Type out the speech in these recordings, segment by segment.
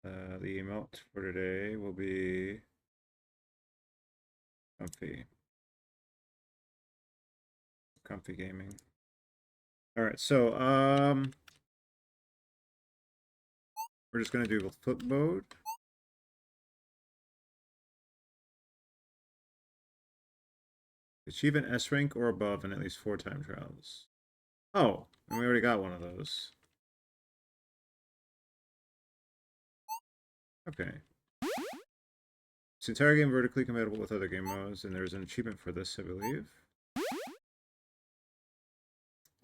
The emote for today will be comfy gaming. All right, so we're just gonna do flip mode. Achieve an S rank or above in at least 4 time trials. Oh, and we already got one of those. Okay. It's entire game vertically compatible with other game modes, and there's an achievement for this, I believe.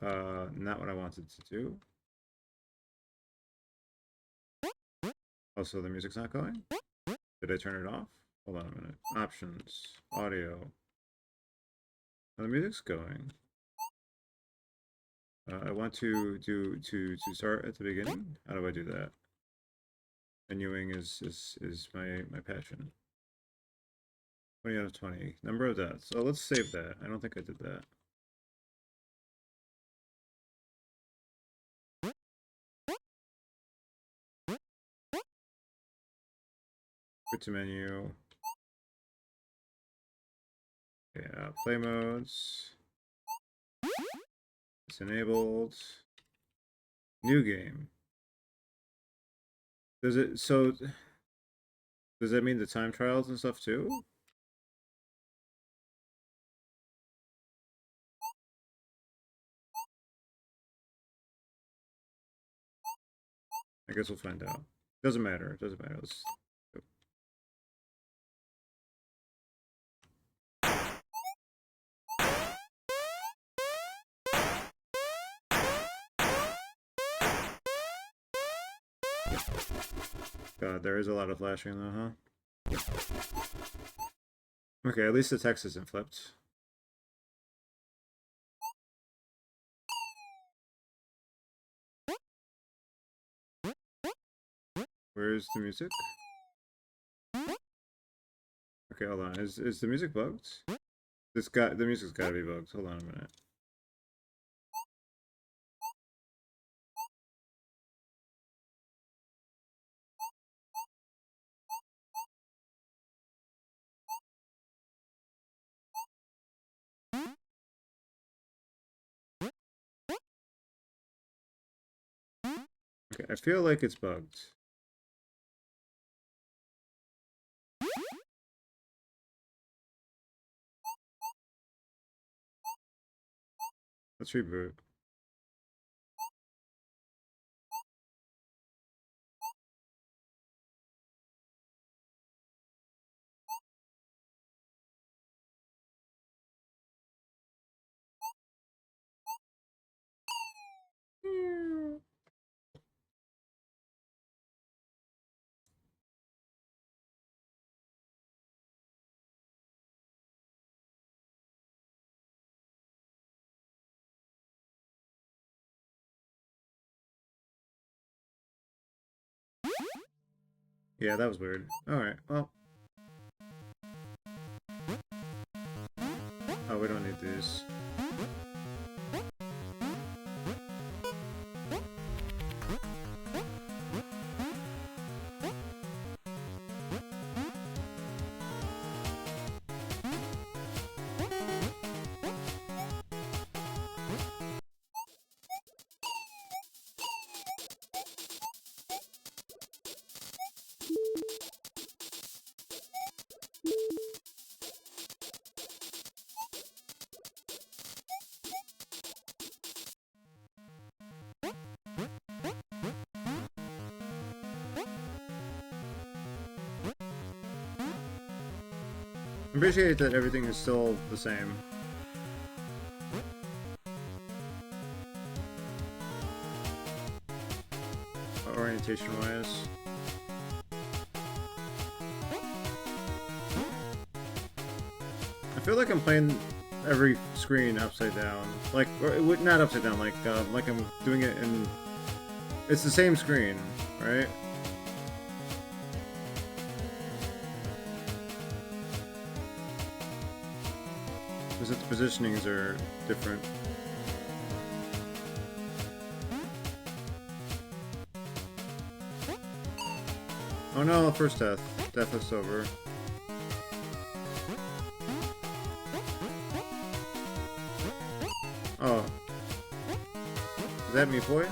Not what I wanted to do. Also, the music's not going. Did I turn it off? Hold on a minute. Options, audio. Oh, the music's going. I want to start at the beginning. How do I do that? Menuing is my passion. 20 out of 20. Number of deaths. So let's save that. I don't think I did that. Go to menu. Okay, play modes. It's enabled. New game. Does that mean the time trials and stuff too? I guess we'll find out. Doesn't matter. It doesn't matter. Let's go. God, there is a lot of flashing though, huh? Okay, at least the text isn't flipped. Where's the music? Okay, hold on. Is the music bugged? The music's gotta be bugged. Hold on a minute. Okay, I feel like it's bugged. Let's reboot. Yeah, that was weird. Alright, well. Oh, we don't need these. I appreciate that everything is still the same. Orientation-wise. I feel like I'm playing every screen upside down. Like, or, not upside down, like I'm doing it in... It's the same screen, right? Because its positionings are different. Oh no, first death. Death is over. Oh. Is that me, boy?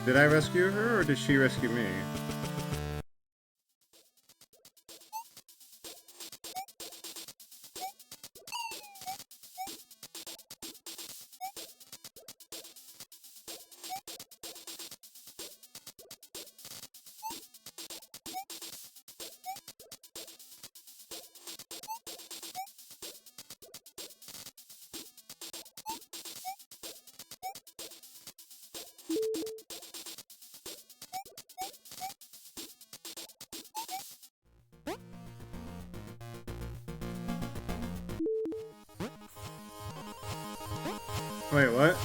Did I rescue her, or did she rescue me? Wait, what?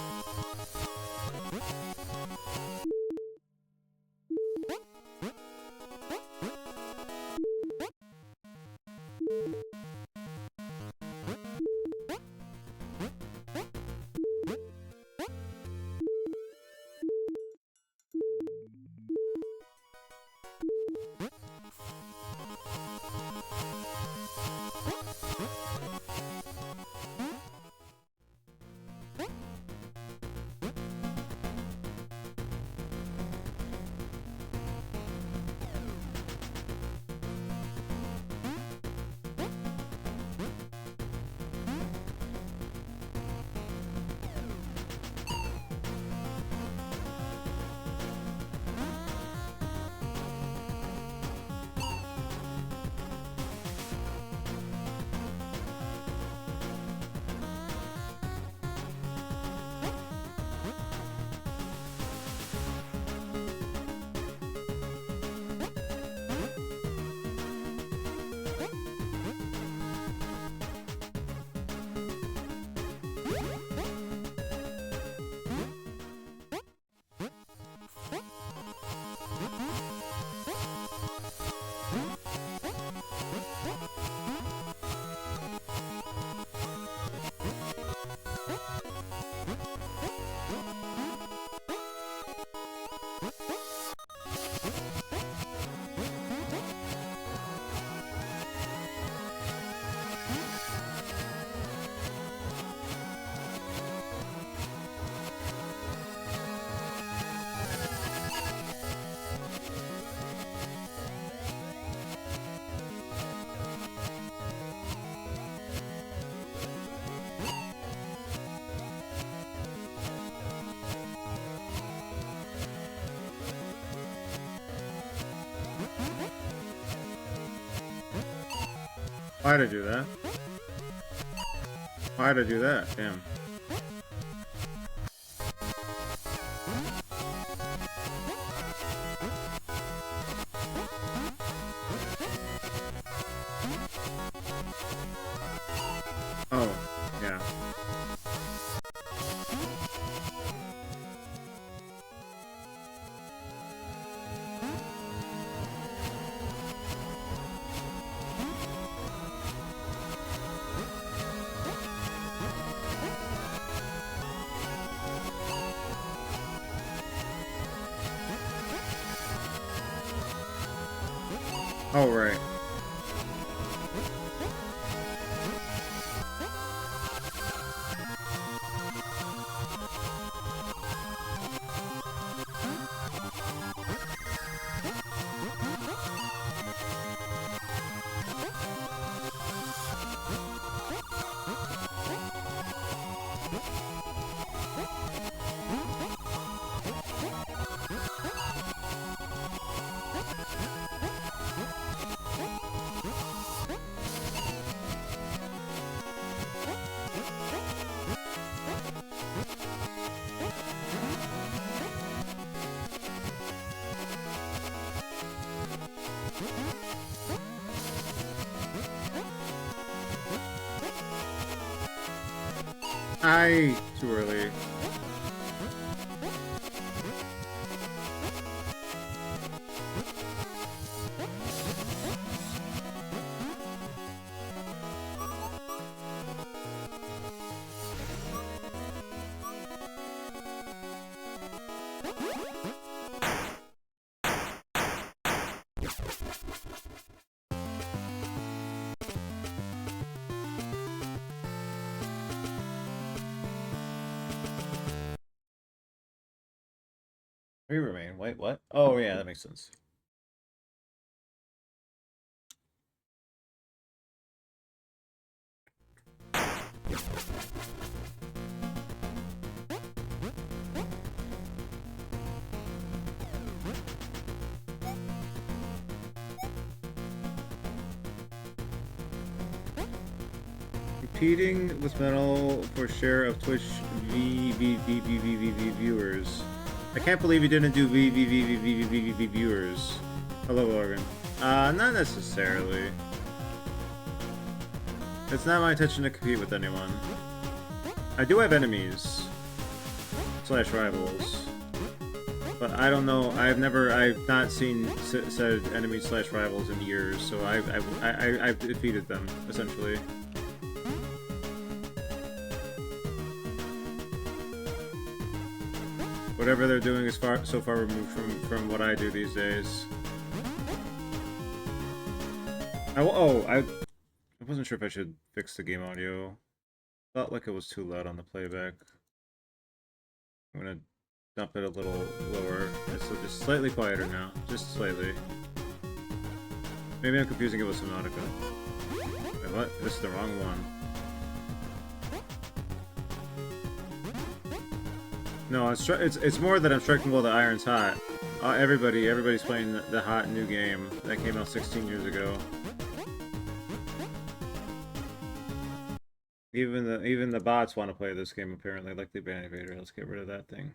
Why'd I do that? Why'd I do that? Damn. Oh, yeah. Oh, right. Too early. We remain. Wait, what? Oh, yeah, that makes sense. Competing with Metal for share of Twitch VVVVVV viewers. I can't believe you didn't do VVVVVV viewers. Hello, Logan. Not necessarily. It's not my intention to compete with anyone. I do have enemies / rivals, but I don't know. I've not seen said enemies / rivals in years, so I've defeated them essentially. Whatever they're doing is so far removed from what I do these days. I wasn't sure if I should fix the game audio. Felt like it was too loud on the playback. I'm gonna dump it a little lower. So just slightly quieter now. Just slightly. Maybe I'm confusing it with Subnautica. Wait, what? This is the wrong one. No, it's more that I'm striking while the iron's hot. Everybody's playing the hot new game that came out 16 years ago. Even the bots want to play this game apparently, like the Ban Invader. Let's get rid of that thing.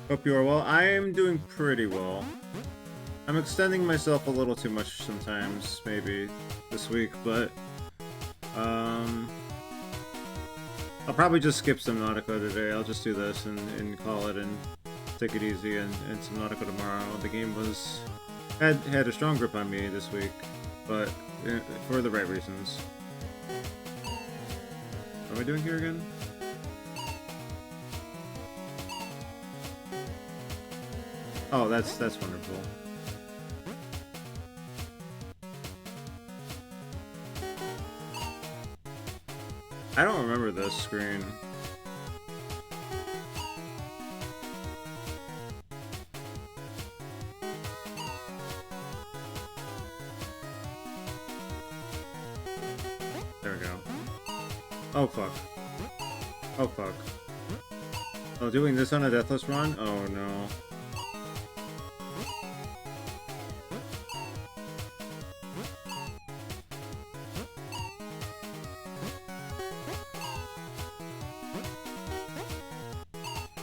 Hope you are well. I am doing pretty well. I'm extending myself a little too much sometimes, maybe, this week, but I'll probably just skip Subnautica today. I'll just do this and call it and take it easy and Subnautica tomorrow. The game had a strong grip on me this week, but for the right reasons. What am I doing here again? Oh, that's wonderful. I don't remember this screen. There we go. Oh fuck. Oh fuck. Oh, doing this on a deathless run? Oh no.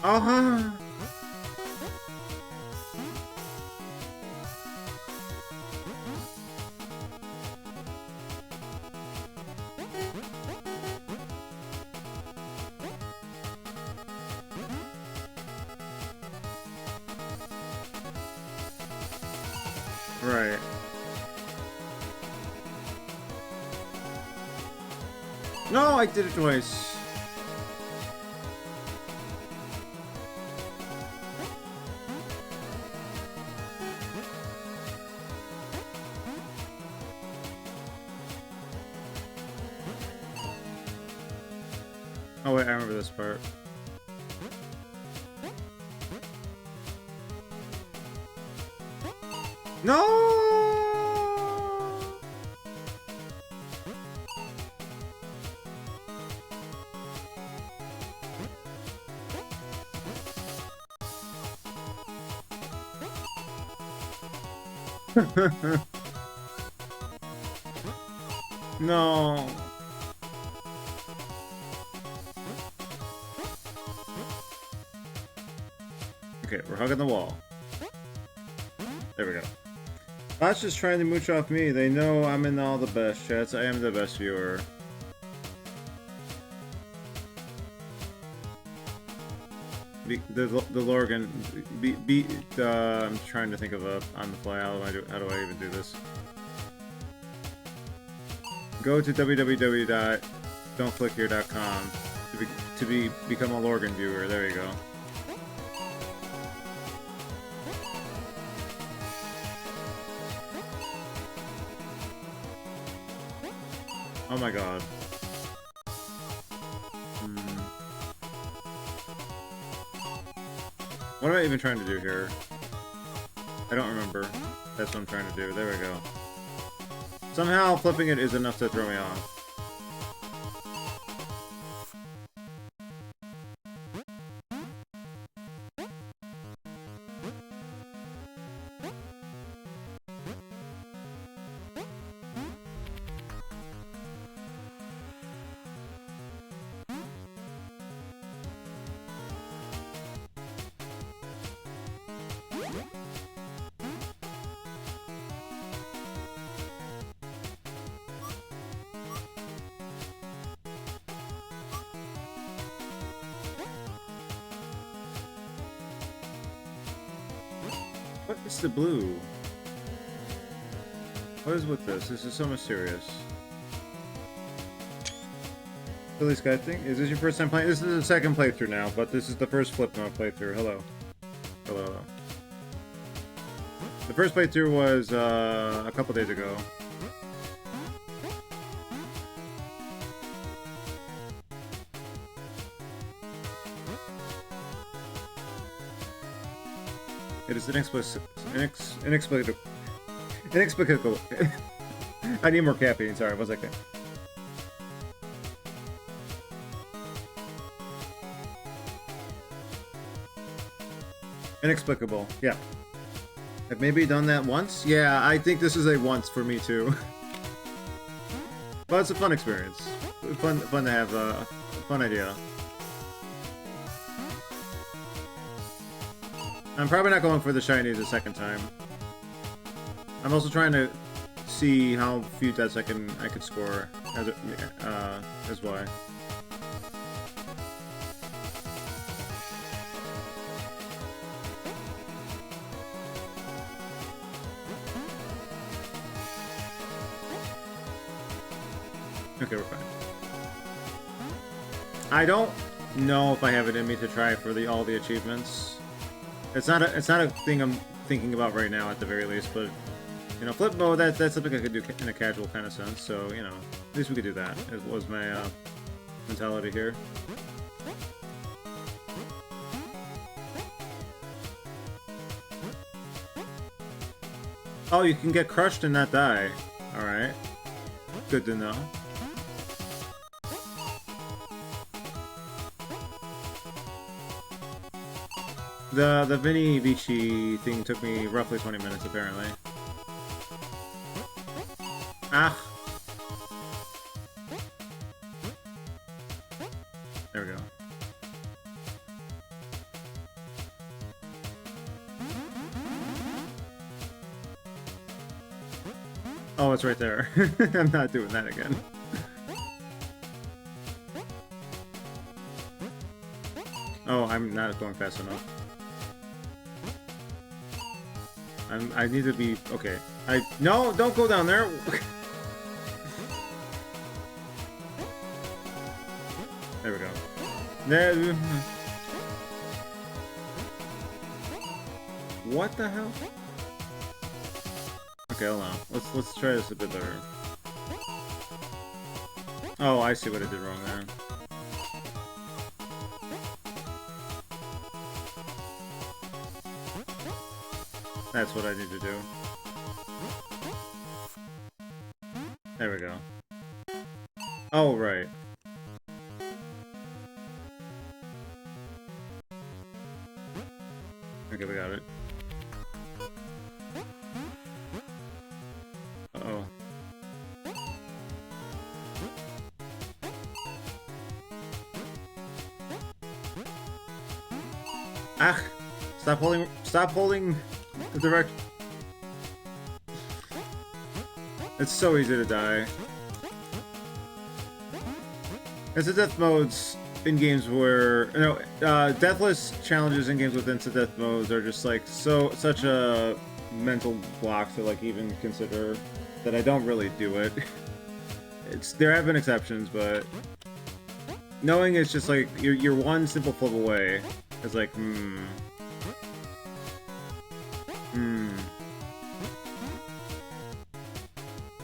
Uh-huh. Right. No, I did it twice. Oh wait, I remember this part. No! No. Okay, we're hugging the wall. There we go. Bots just trying to mooch off me. They know I'm in all the best chats. I am the best viewer. The Lorgan. I'm trying to think of a on the fly. How do I even do this? Go to www.don'tclickhere.com to become a Lorgan viewer. There you go. Oh my god. What am I even trying to do here? I don't remember. That's what I'm trying to do. There we go. Somehow flipping it is enough to throw me off. What is the blue? What is with this? This is so mysterious. Billy Sky thing? Is this your first time playing? This is the second playthrough now, but this is the first Flipmode playthrough. Hello. Hello, hello. The first playthrough was a couple days ago. It is inexplicable. I need more caffeine. Sorry, 1 second. Inexplicable. Yeah. I've maybe done that once. Yeah, I think this is a once for me too. But it's a fun experience. Fun to have a fun idea. I'm probably not going for the shinies a second time. I'm also trying to see how few deaths I could score as why. Okay, we're fine. I don't know if I have it in me to try for all the achievements. It's not a thing I'm thinking about right now, at the very least. But you know, flip mode, that's something I could do in a casual kind of sense. So you know, at least we could do that. It was my mentality here. Oh, you can get crushed and not die. All right, good to know. The Vinny Vici thing took me roughly 20 minutes, apparently. Ah! There we go. Oh, it's right there. I'm not doing that again. Oh, I'm not going fast enough. I need to be okay. No, don't go down there. There we go. There. What the hell? Okay, hold on. Let's try this a bit better. Oh, I see what I did wrong there. That's what I need to do. There we go. Oh, right. Okay, we got it. Ah! Stop holding the direct. It's so easy to die. It's the death modes in games where, you know, deathless challenges in games with instant death modes are just like such a mental block to like even consider that I don't really do it. There have been exceptions, but knowing it's just like you're one simple flip away is like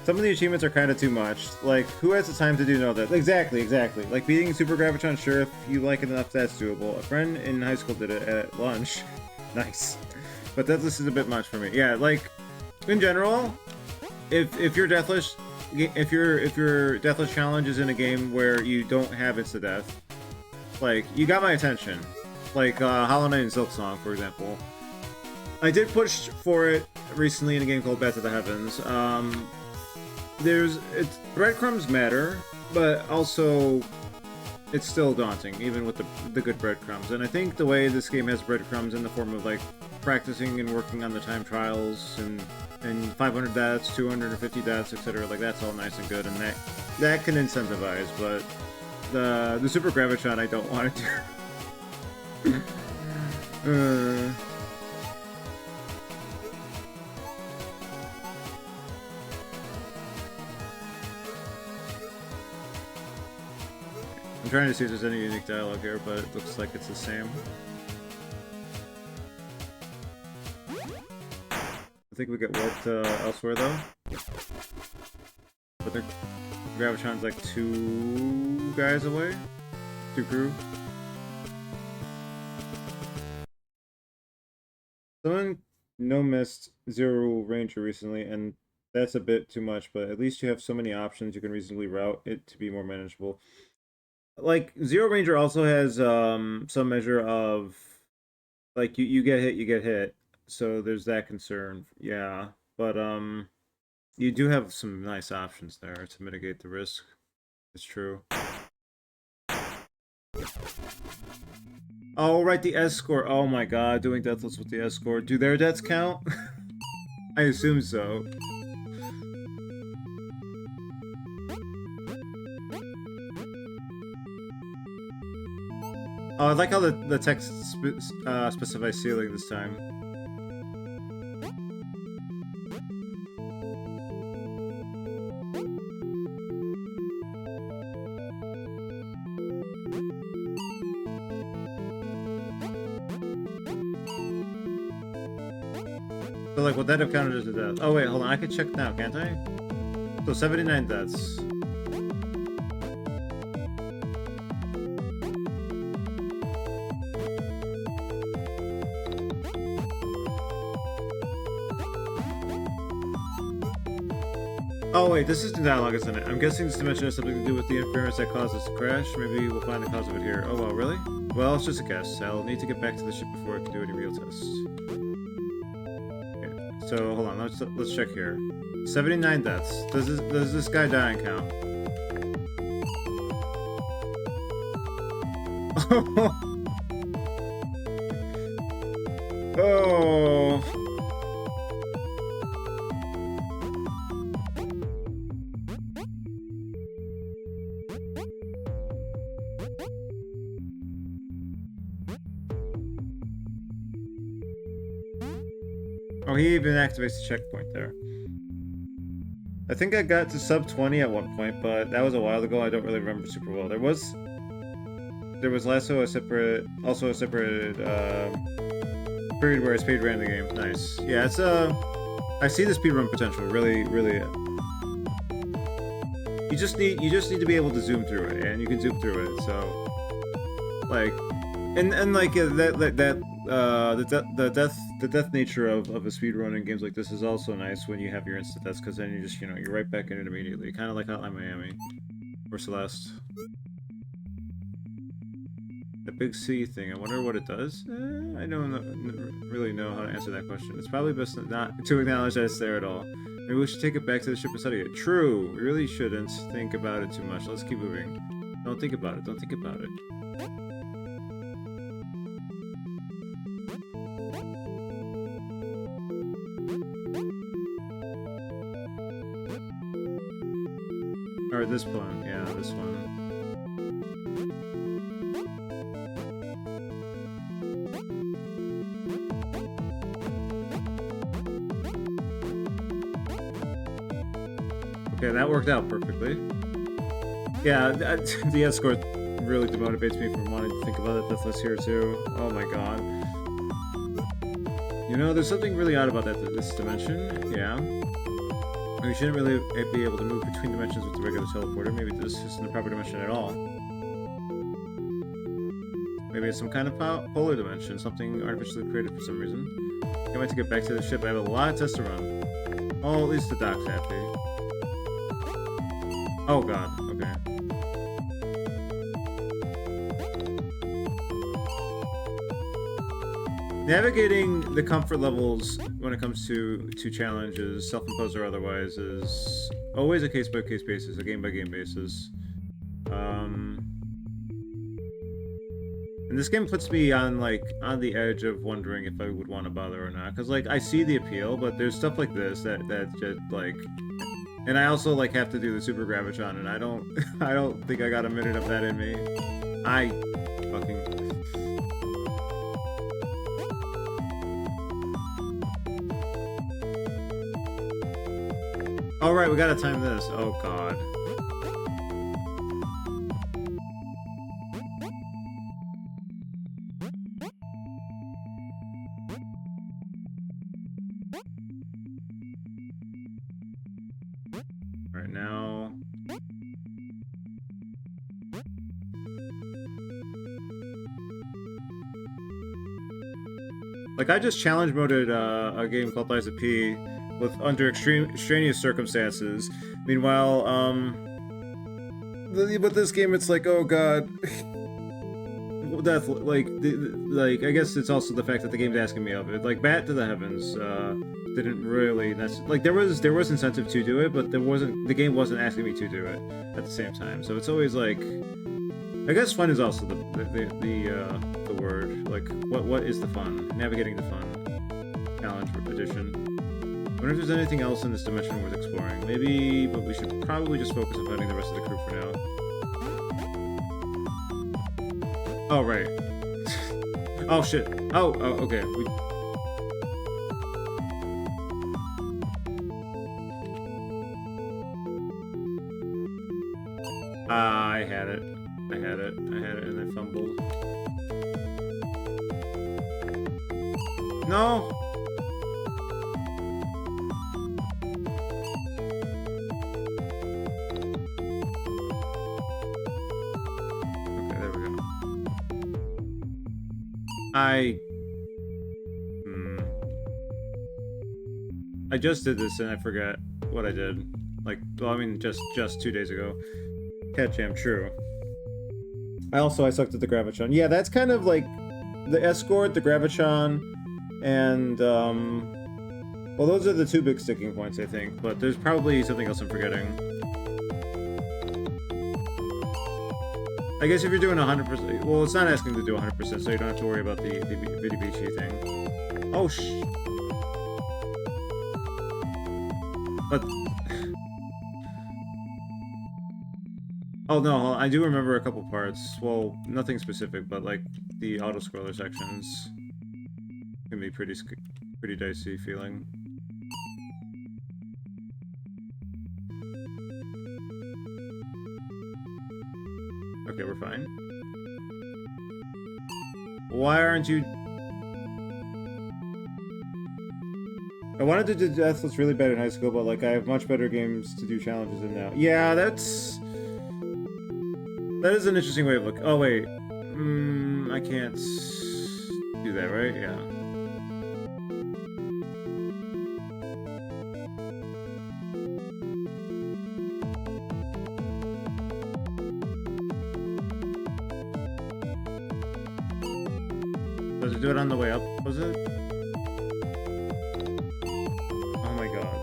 Some of the achievements are kind of too much. Like, who has the time to do know that? Exactly. Like, beating Super Gravitron, sure, if you like it enough, that's doable. A friend in high school did it at lunch. Nice. But this is a bit much for me. Yeah, like, in general, if you're deathless, if your deathless challenge is in a game where you don't have insta death, like, you got my attention. Like, Hollow Knight and Silk Song, for example. I did push for it recently in a game called Back to the Heavens. Breadcrumbs matter, but also it's still daunting, even with the good breadcrumbs. And I think the way this game has breadcrumbs in the form of like practicing and working on the time trials and 500 deaths, 250 deaths, etc. Like that's all nice and good, and that can incentivize. But the Super Gravitron I don't want to do. I'm trying to see if there's any unique dialogue here, but it looks like it's the same. I think we get warped elsewhere though. But the Gravitron's like 2 guys away? 2 crew? Someone no-missed Zero Ranger recently, and that's a bit too much, but at least you have so many options you can reasonably route it to be more manageable. Like, Zero Ranger also has some measure of, like, you get hit, so there's that concern, yeah. But, you do have some nice options there to mitigate the risk. It's true. Oh, right, the S score. Oh my god, doing deathless with the S score. Do their deaths count? I assume so. Oh, I like how the text specifies ceiling this time. So, like, would that have counted as a death? Oh, wait, hold on. I can check now, can't I? So, 79 deaths. Oh wait, this is the dialogue, isn't it? I'm guessing this dimension has something to do with the interference that caused us to crash. Maybe we'll find the cause of it here. Oh well, really? Well, it's just a guess. I'll need to get back to the ship before I can do any real tests. Okay, so hold on, let's check here. 79 deaths. Does this guy die and count? Oh. Oh, he even activates the checkpoint there. I think I got to sub 20 at one point, but that was a while ago. I don't really remember super well. There was also a separate period where I speedran the game. Nice. Yeah, it's I see the speedrun potential. Really. You just need to be able to zoom through it, and you can zoom through it. So, like, and like the death nature of a speedrun in games like this is also nice when you have your instant deaths, because then you just, you're right back in it immediately, kind of like Hotline Miami or Celeste. The big C thing, I wonder what it does? I don't really know how to answer that question. It's probably best not to acknowledge that it's there at all. Maybe we should take it back to the ship and study it. True, we really shouldn't think about it too much. Let's keep moving. Don't think about it, don't think about it. Or this one, yeah, this one. Okay, that worked out perfectly. Yeah, the escort really demotivates me from wanting to think about it. Deathless here too. Oh my god. You know, there's something really odd about this dimension. Yeah. We shouldn't really be able to move between dimensions with the regular teleporter. Maybe this isn't the proper dimension at all. Maybe it's some kind of polar dimension, something artificially created for some reason. Can't wait to get back to the ship. I have a lot of tests to run. Oh, at least the dock's happy. Oh god, okay. Navigating the comfort levels when it comes to challenges, self-imposed or otherwise, is always a case-by-case basis, a game-by-game basis. And this game puts me on the edge of wondering if I would want to bother or not, because like I see the appeal, but there's stuff like this that just like, and I also like have to do the super gravitron, and I don't think I got a minute of that in me. I fucking. All right, we gotta time this. Oh god. All right, now. Like I just challenge moded a game called Lies of P with under extraneous circumstances. Meanwhile, with this game, it's like, oh god, that's like I guess it's also the fact that the game's asking me of it. Like Bat to the Heavens didn't really like there was incentive to do it, but the game wasn't asking me to do it at the same time. So it's always like, I guess fun is also the word. Like what is the fun? Navigating the fun. Challenge edition. I wonder if there's anything else in this dimension worth exploring. Maybe, but we should probably just focus on finding the rest of the crew for now. Oh, right. Oh, shit. Oh, okay. I had it, and I fumbled. No! I just did this and I forgot what I did. Like, well, I mean, just 2 days ago. Cat Jam, true. I sucked at the Gravitron. Yeah, that's kind of like the escort, the Gravitron, and well, those are the two big sticking points, I think. But there's probably something else I'm forgetting. I guess if you're doing 100%, well, it's not asking to do 100%, so you don't have to worry about the VVVVV thing. Oh, but... Oh, no, I do remember a couple parts. Well, nothing specific, but, like, the auto-scroller sections can be pretty dicey feeling. Okay, we're fine. Why aren't you... I wanted to do Deathless really bad in high school, but like I have much better games to do challenges in now. Yeah, that is an interesting way of looking. Oh wait, I can't do that, right? Yeah. Does it do it on the way up? Was it? Oh my god.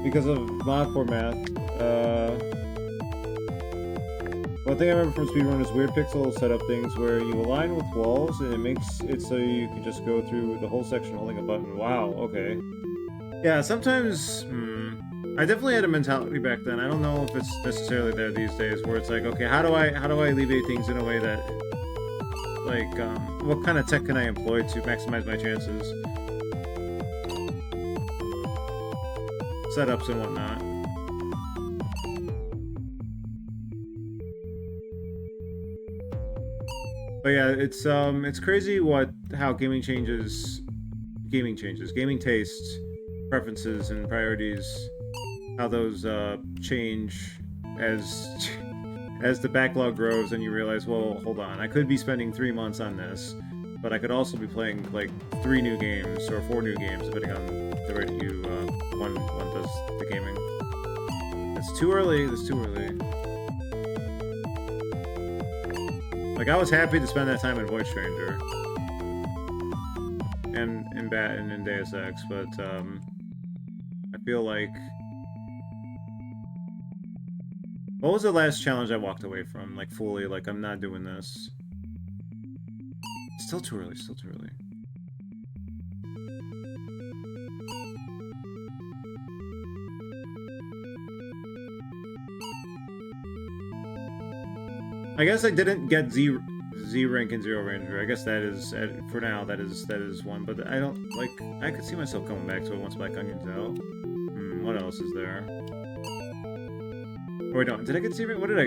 Because of mod format, One thing I remember from speedrun is weird pixel setup things where you align with walls and it makes it so you can just go through the whole section holding a button. Wow, okay. Yeah, sometimes, I definitely had a mentality back then. I don't know if it's necessarily there these days where it's like, okay, how do I alleviate things in a way that, like, what kind of tech can I employ to maximize my chances? Setups and whatnot. But yeah, it's crazy how gaming tastes, preferences, and priorities, how those change as as the backlog grows, and you realize, well, hold on, I could be spending 3 months on this, but I could also be playing like 3 new games or 4 new games, depending on the rate one does the gaming. It's too early. It's too early. Like, I was happy to spend that time in Void Stranger and in Bat and in Deus Ex, but I feel like, what was the last challenge I walked away from, like, fully, like, I'm not doing this? Still too early, still too early. I guess I didn't get Z rank in Zero Ranger. I guess that is, for now, that is one. But I don't, like, I could see myself coming back to it once Black Onion's out. What else is there? Oh, wait, no, did I get Z rank? What did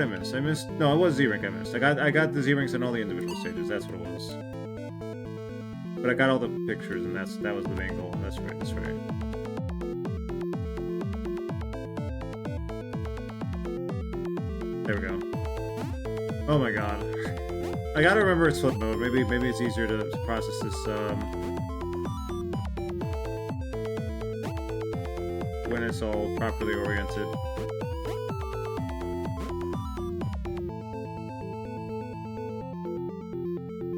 I miss? I missed, no, it was Z rank I missed. I got the Z ranks on all the individual stages, that's what it was. But I got all the pictures, and that was the main goal. That's right, that's right. There we go. Oh my god. I gotta remember it's flip mode. Maybe it's easier to process this when it's all properly oriented.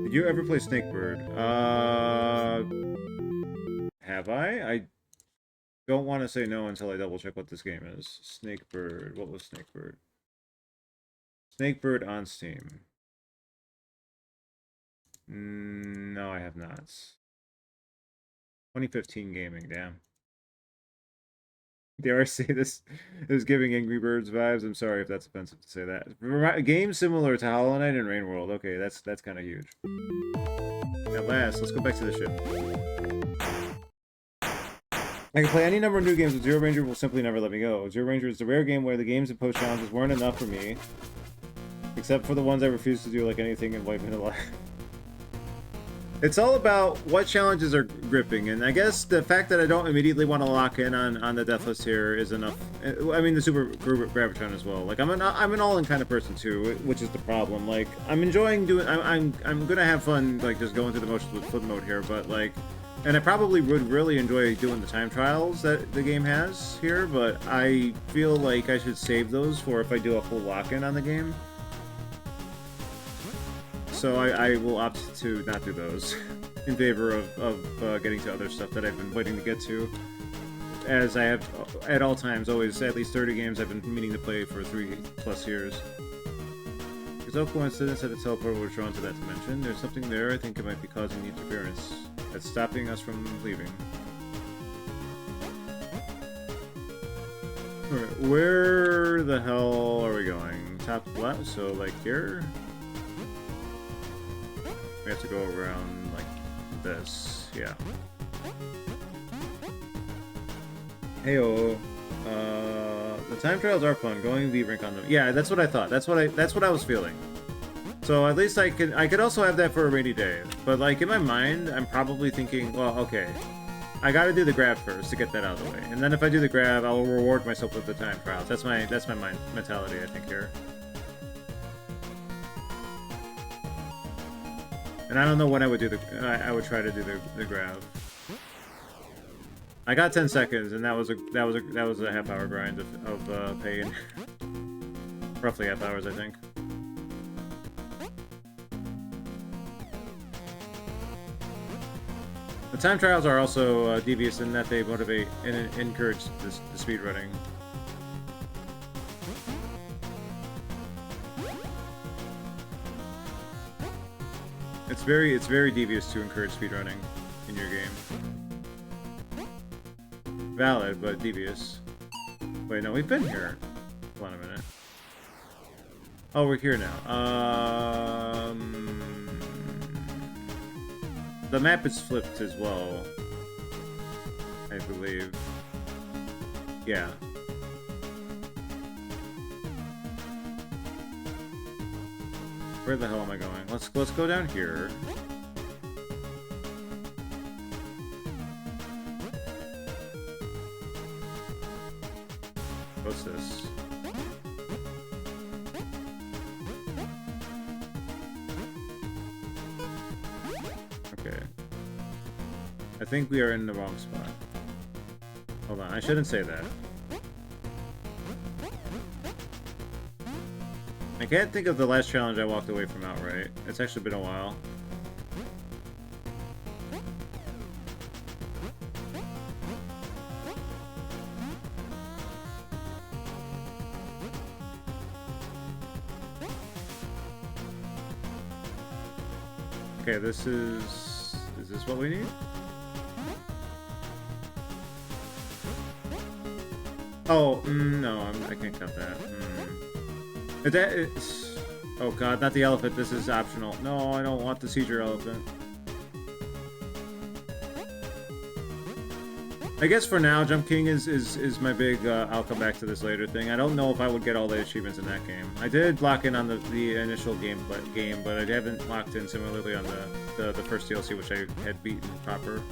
Did you ever play Snakebird? Have I? I don't want to say no until I double check what this game is. Snakebird. What was Snakebird? Snakebird on Steam. No, I have not. 2015 gaming, damn. Dare I say this is giving Angry Birds vibes? I'm sorry if that's offensive to say that. A game similar to Hollow Knight and Rain World. Okay, that's kind of huge. At last, let's go back to the ship. I can play any number of new games, but Zero Ranger will simply never let me go. Zero Ranger is the rare game where the games and post challenges weren't enough for me. Except for the ones I refuse to do, like anything in White Vanilla. It's all about what challenges are gripping, and I guess the fact that I don't immediately want to lock in on the death list here is enough. I mean, the Super Gravitron as well. Like, I'm an all-in kind of person too, which is the problem. Like, I'm enjoying doing. I'm gonna have fun, like, just going through the motions with flip mode here, but like, and I probably would really enjoy doing the time trials that the game has here, but I feel like I should save those for if I do a full lock-in on the game. So I will opt to not do those in favor of getting to other stuff that I've been waiting to get to. As I have, at all times, always at least 30 games I've been meaning to play for 3+ years. There's no coincidence that the teleporter was drawn to that dimension. There's something there. I think it might be causing the interference that's stopping us from leaving. Alright, where the hell are we going? Top left, so like here? We have to go around like this, yeah. Heyo. The time trials are fun. Going V-Rank on them. Yeah, that's what I thought. That's what I was feeling. So at least I could also have that for a rainy day. But like in my mind, I'm probably thinking, well, okay, I got to do the Grav first to get that out of the way, and then if I do the Grav, I'll reward myself with the time trials. That's my mentality, I think, here. And I don't know when I would do I would try to do the Grav. I got 10 seconds, and that was a half-hour grind of pain. Roughly half hours, I think. The time trials are also devious in that they motivate and encourage the speedrunning. It's very devious to encourage speedrunning in your game. Valid, but devious. Wait, no, we've been here. Hold on a minute. Oh, we're here now. The map is flipped as well, I believe. Yeah. Where the hell am I going? Let's go down here. What's this? Okay. I think we are in the wrong spot. Hold on, I shouldn't say that. I can't think of the last challenge I walked away from outright. It's actually been a while. Okay, this is this what we need? Oh, no, I can't count that. It's... Oh god, not the elephant, this is optional. No, I don't want the seizure elephant. I guess for now, Jump King is my big, I'll come back to this later thing. I don't know if I would get all the achievements in that game. I did lock in on the initial game, but I haven't locked in similarly on the first DLC, which I had beaten proper.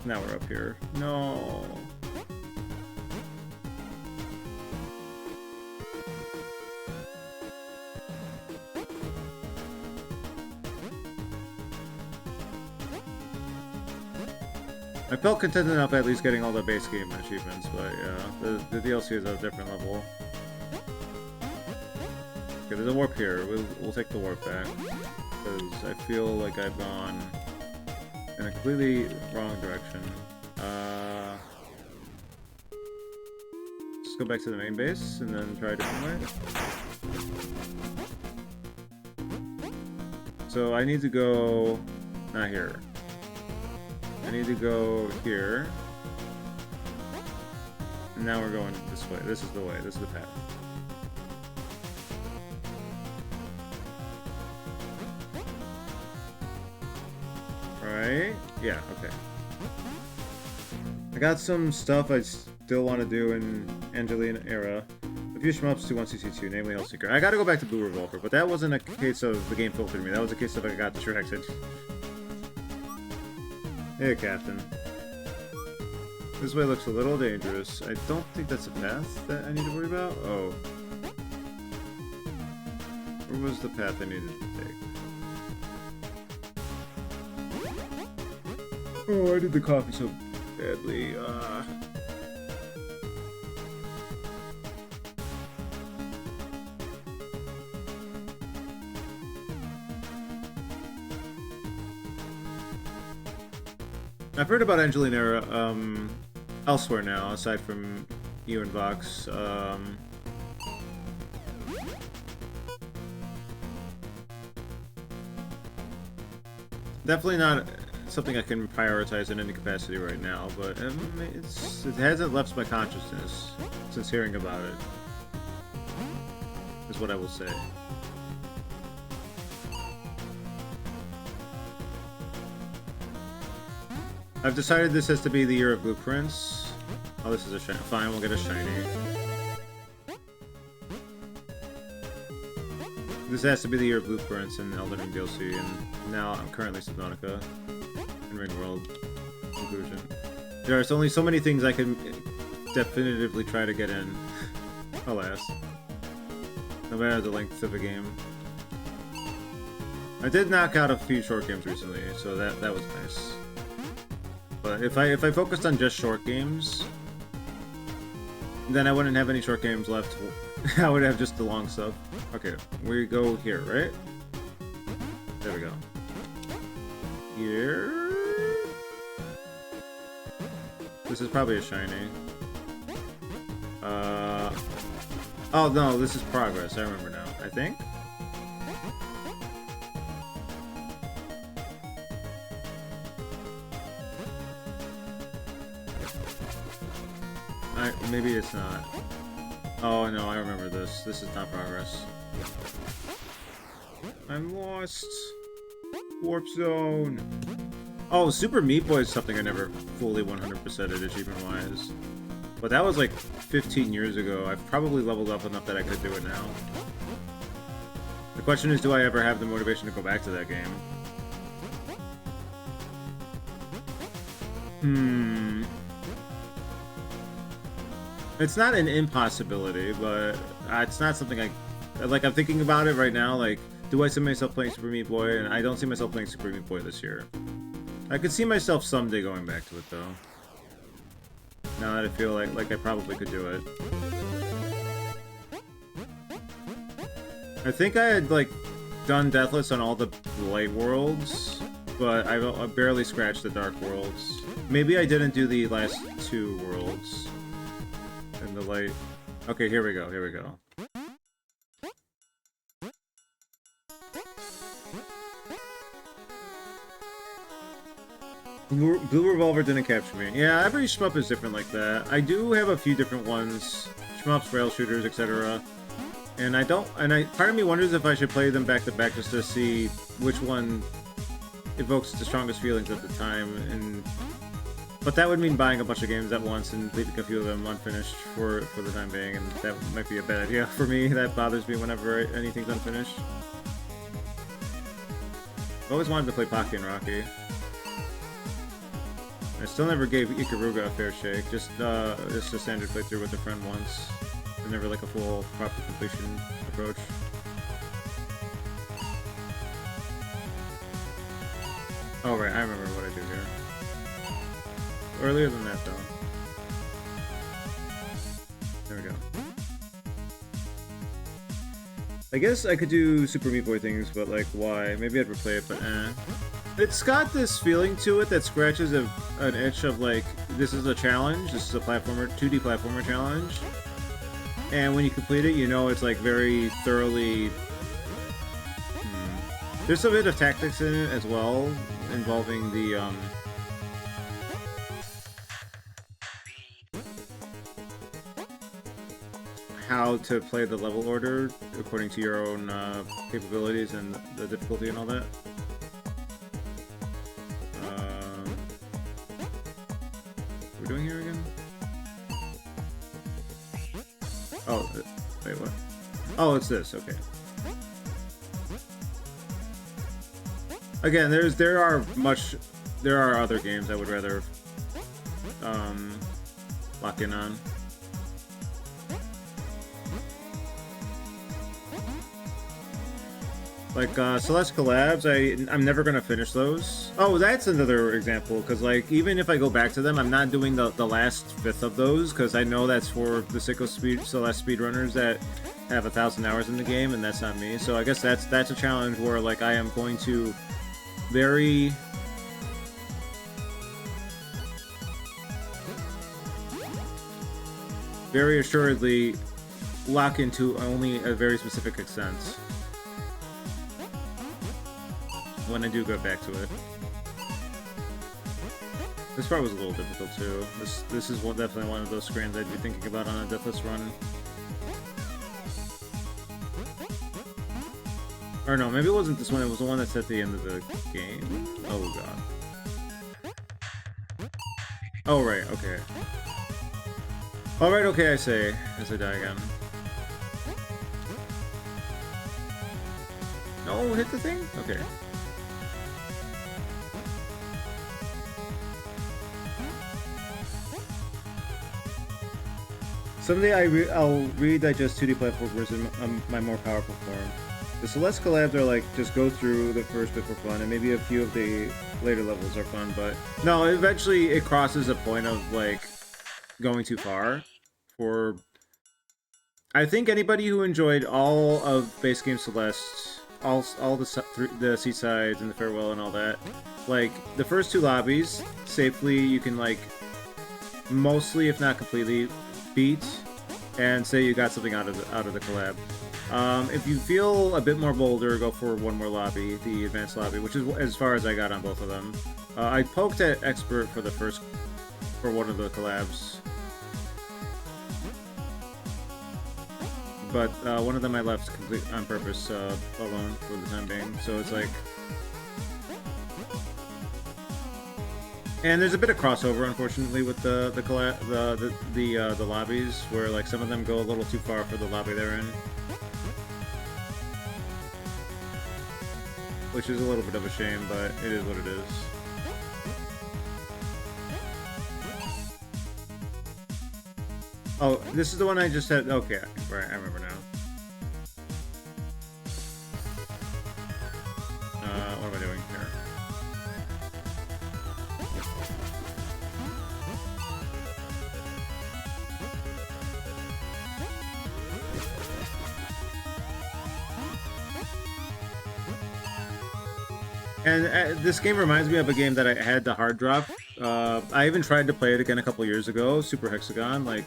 Now we're up here. No. I felt content enough at least getting all the base game achievements, but yeah, the DLC is at a different level. Okay, there's a warp here. We'll take the warp back, because I feel like I've gone in a completely wrong direction. Let's go back to the main base and then try a different way. So I need to go... not here. I need to go here. And now we're going this way. This is the way. This is the path. Right? Yeah, okay. I got some stuff I still want to do in Angelina era. A few shmups to 1CC2, namely Hellseeker. I gotta go back to Blue Revolver, but that wasn't a case of the game filtered me. That was a case of I got distracted. Hey, Captain. This way looks a little dangerous. I don't think that's a path that I need to worry about. Oh. Where was the path I needed to take? Oh, I did the coffee so badly. I've heard about Angelina elsewhere now, aside from you and Vox. Definitely not something I can prioritize in any capacity right now, but it hasn't left my consciousness since hearing about it, is what I will say. I've decided this has to be the year of blueprints. Oh, this is a shiny. Fine, we'll get a shiny. This has to be the year of blueprints in Elden Ring DLC, and now I'm currently Subnautica in Ring World Conclusion. There are only so many things I can definitively try to get in. Alas. No matter the length of a game. I did knock out a few short games recently, so that was nice. But if I focused on just short games, then I wouldn't have any short games left. I would have just the long stuff. Okay, we go here, right? There we go. Here. This is probably a shiny. Oh no, this is progress. I remember now. I think. Maybe it's not. Oh no, I remember this. This is not progress. I'm lost. Warp zone. Oh, Super Meat Boy is something I never fully 100%ed achievement-wise. But that was like 15 years ago. I've probably leveled up enough that I could do it now. The question is, do I ever have the motivation to go back to that game? It's not an impossibility, but it's not something I'm thinking about it right now, like, do I see myself playing Super Meat Boy? And I don't see myself playing Super Meat Boy this year. I could see myself someday going back to it, though. Now that I feel like I probably could do it. I think I had, like, done Deathless on all the light worlds, but I barely scratched the dark worlds. Maybe I didn't do the last two worlds. In the light. Okay, here we go, here we go. Blue Revolver didn't capture me. Yeah, every shmup is different like that. I do have a few different ones. Shmups, rail shooters, etc. And part of me wonders if I should play them back to back just to see which one evokes the strongest feelings at the time. But that would mean buying a bunch of games at once and leaving a few of them unfinished for the time being, and that might be a bad idea for me. That bothers me whenever anything's unfinished. I've always wanted to play Pocky and Rocky. I still never gave Ikaruga a fair shake, just a standard playthrough with a friend once. But never like a full, proper completion approach. Oh right, I remember what I do here. Earlier than that, though. There we go. I guess I could do Super Meat Boy things, but like, why? Maybe I'd replay it, but eh. It's got this feeling to it that scratches an itch of like, this is a challenge, this is a 2D platformer challenge. And when you complete it, you know it's like very thoroughly... There's a bit of tactics in it as well, involving the, how to play the level order according to your own capabilities and the difficulty and all that. What are we doing here again? Oh, wait, what? Oh, it's this, okay. Again, there are other games I would rather lock in on. Like, Celeste Collabs, I'm never gonna finish those. Oh, that's another example, because, like, even if I go back to them, I'm not doing the last fifth of those, because I know that's for the sicko Celeste speedrunners that have 1,000 hours in the game, and that's not me. So I guess that's a challenge where, like, I am going to very... very assuredly lock into only a very specific extent when I do go back to it. This part was a little difficult too. This is definitely one of those screens I'd be thinking about on a Deathless run. Or no, maybe it wasn't this one, it was the one that's at the end of the game. Oh god. Oh right, okay. Alright, okay, I say, as I die again. No, hit the thing? Okay. Someday I'll redigest 2D platformers in my more powerful form. The Celeste collabs are like, just go through the first bit for fun, and maybe a few of the later levels are fun, but... No, eventually it crosses a point of, like, going too far for... I think anybody who enjoyed all of base game Celeste, all the Seasides and the Farewell and all that, like, the first two lobbies, safely you can, like, mostly, if not completely, beat. and say you got something out of the collab. If you feel a bit more bolder, go for one more lobby, the advanced lobby, which is as far as I got on both of them. I poked at expert for one of the collabs, but one of them I left complete on purpose alone for the time being. So it's like, and there's a bit of crossover, unfortunately, with the lobbies, where like some of them go a little too far for the lobby they're in, which is a little bit of a shame, but it is what it is. Oh, this is the one I just had. Okay, right, I remember now. What am I doing here? And this game reminds me of a game that I had to hard drop. I even tried to play it again a couple years ago, Super Hexagon. Like,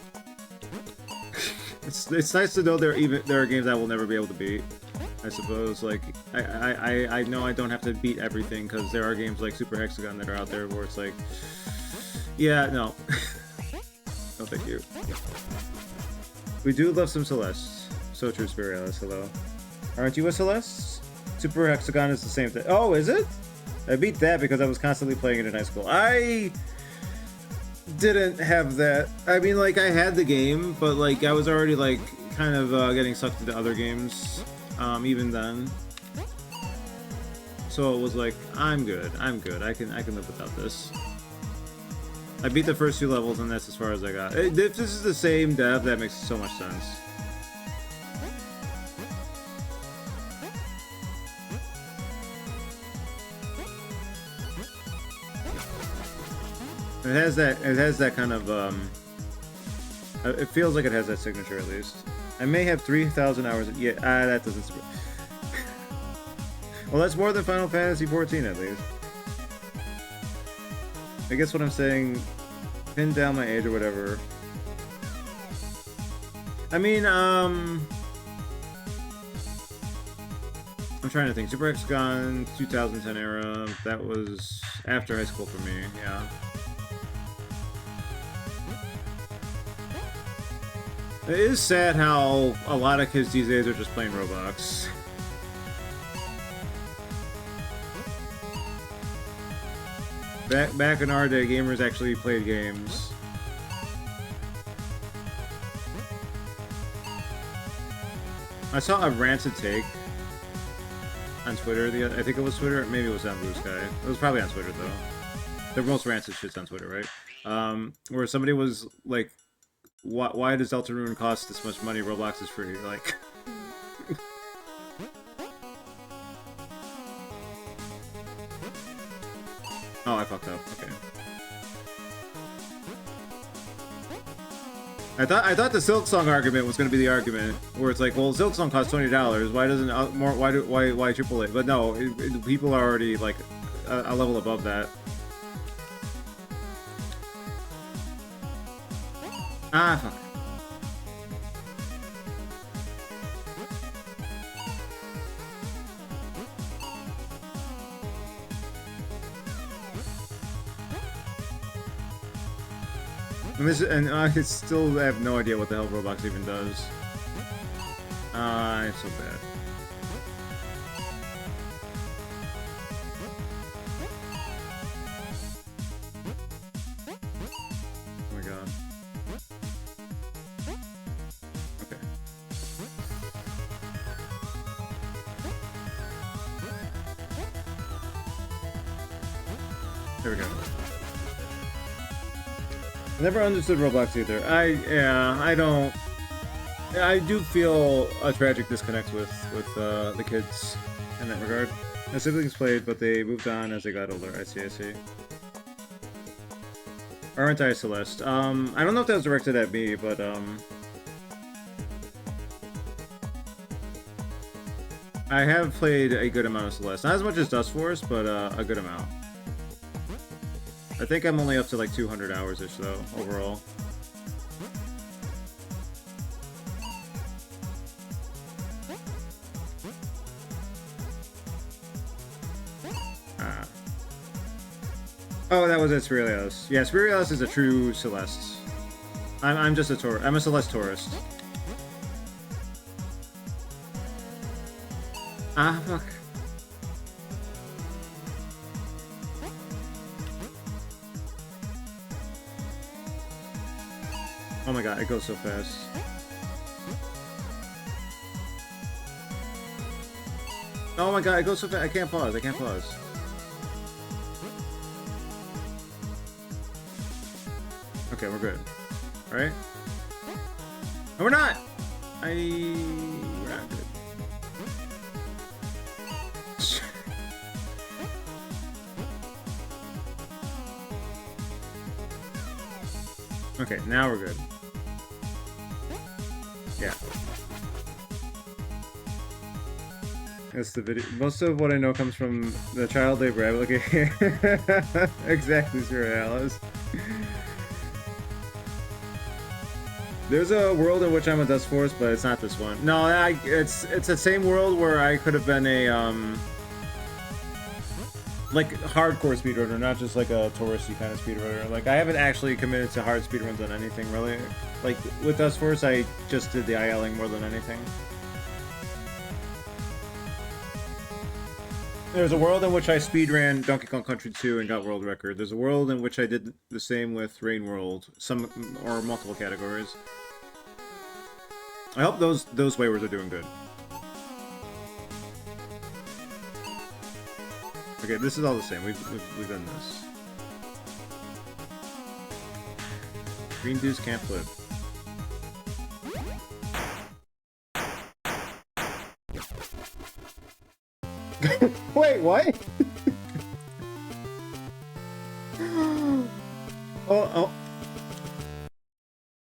it's nice to know there are games I will never be able to beat. I suppose. Like, I know I don't have to beat everything, because there are games like Super Hexagon that are out there where it's like, yeah, no, no, thank you. We do love some Celeste. So true, Spirialis. Hello. Aren't you a Celeste? Super Hexagon is the same thing. Oh, is it? I beat that because I was constantly playing it in high school. I didn't have that. I mean, like, I had the game, but like I was already like kind of getting sucked into other games even then. So it was like, I'm good. I can live without this. I beat the first 2 levels, and that's as far as I got. If this is the same dev, that makes so much sense. It has that kind of, it feels like it has that signature, at least. I may have 3,000 hours, yeah, that doesn't... Well, that's more than Final Fantasy XIV, at least. I guess what I'm saying, pin down my age or whatever. I mean, I'm trying to think. Super Hexagon, 2010 era, that was after high school for me, yeah. It is sad how a lot of kids these days are just playing Roblox. Back in our day, gamers actually played games. I saw a ranted take on Twitter. I think it was Twitter. Maybe it was on Blue Sky. It was probably on Twitter though. The most rancid shit's on Twitter, right? Where somebody was like, why does Deltarune cost this much money? Roblox is free. Like, oh, I fucked up. Okay. I thought the Silk Song argument was going to be the argument where it's like, well, Silk Song costs $20. Why doesn't why AAA? But no, people are already like a level above that. Ah, fuck. And I still have no idea what the hell Roblox even does. It's so bad. Oh my god. Okay. There we go. I never understood Roblox either. I do feel a tragic disconnect with the kids in that regard. My siblings played, but they moved on as they got older. I see. Aren't I, Celeste? I don't know if that was directed at me, but I have played a good amount of Celeste. Not as much as Dust Force, but a good amount. I think I'm only up to like 200 hours-ish though, overall. Oh, that was it, Spirileos. Yeah, Spirileos is a true Celeste. I'm just a tourist. I'm a Celeste tourist. Ah, fuck. Oh my god, it goes so fast. Oh my god, it goes so fast. I can't pause. I can't pause. Okay, we're good. Alright? No, we're not! We're not good. Okay, now we're good. Yeah. That's the video. Most of what I know comes from the child labor advocate. Exactly, Surrealis. There's a world in which I'm a Dust Force, but it's not this one. No, it's the same world where I could have been a like hardcore speedrunner, not just like a touristy kind of speedrunner. Like I haven't actually committed to hard speedruns on anything really. Like with Dust Force, I just did the ILing more than anything. There's a world in which I speedran Donkey Kong Country 2 and got world record. There's a world in which I did the same with Rain World, some or multiple categories. I hope those waivers are doing good. Okay, this is all the same. We've done this. Green dudes can't flip. Wait, what? Oh.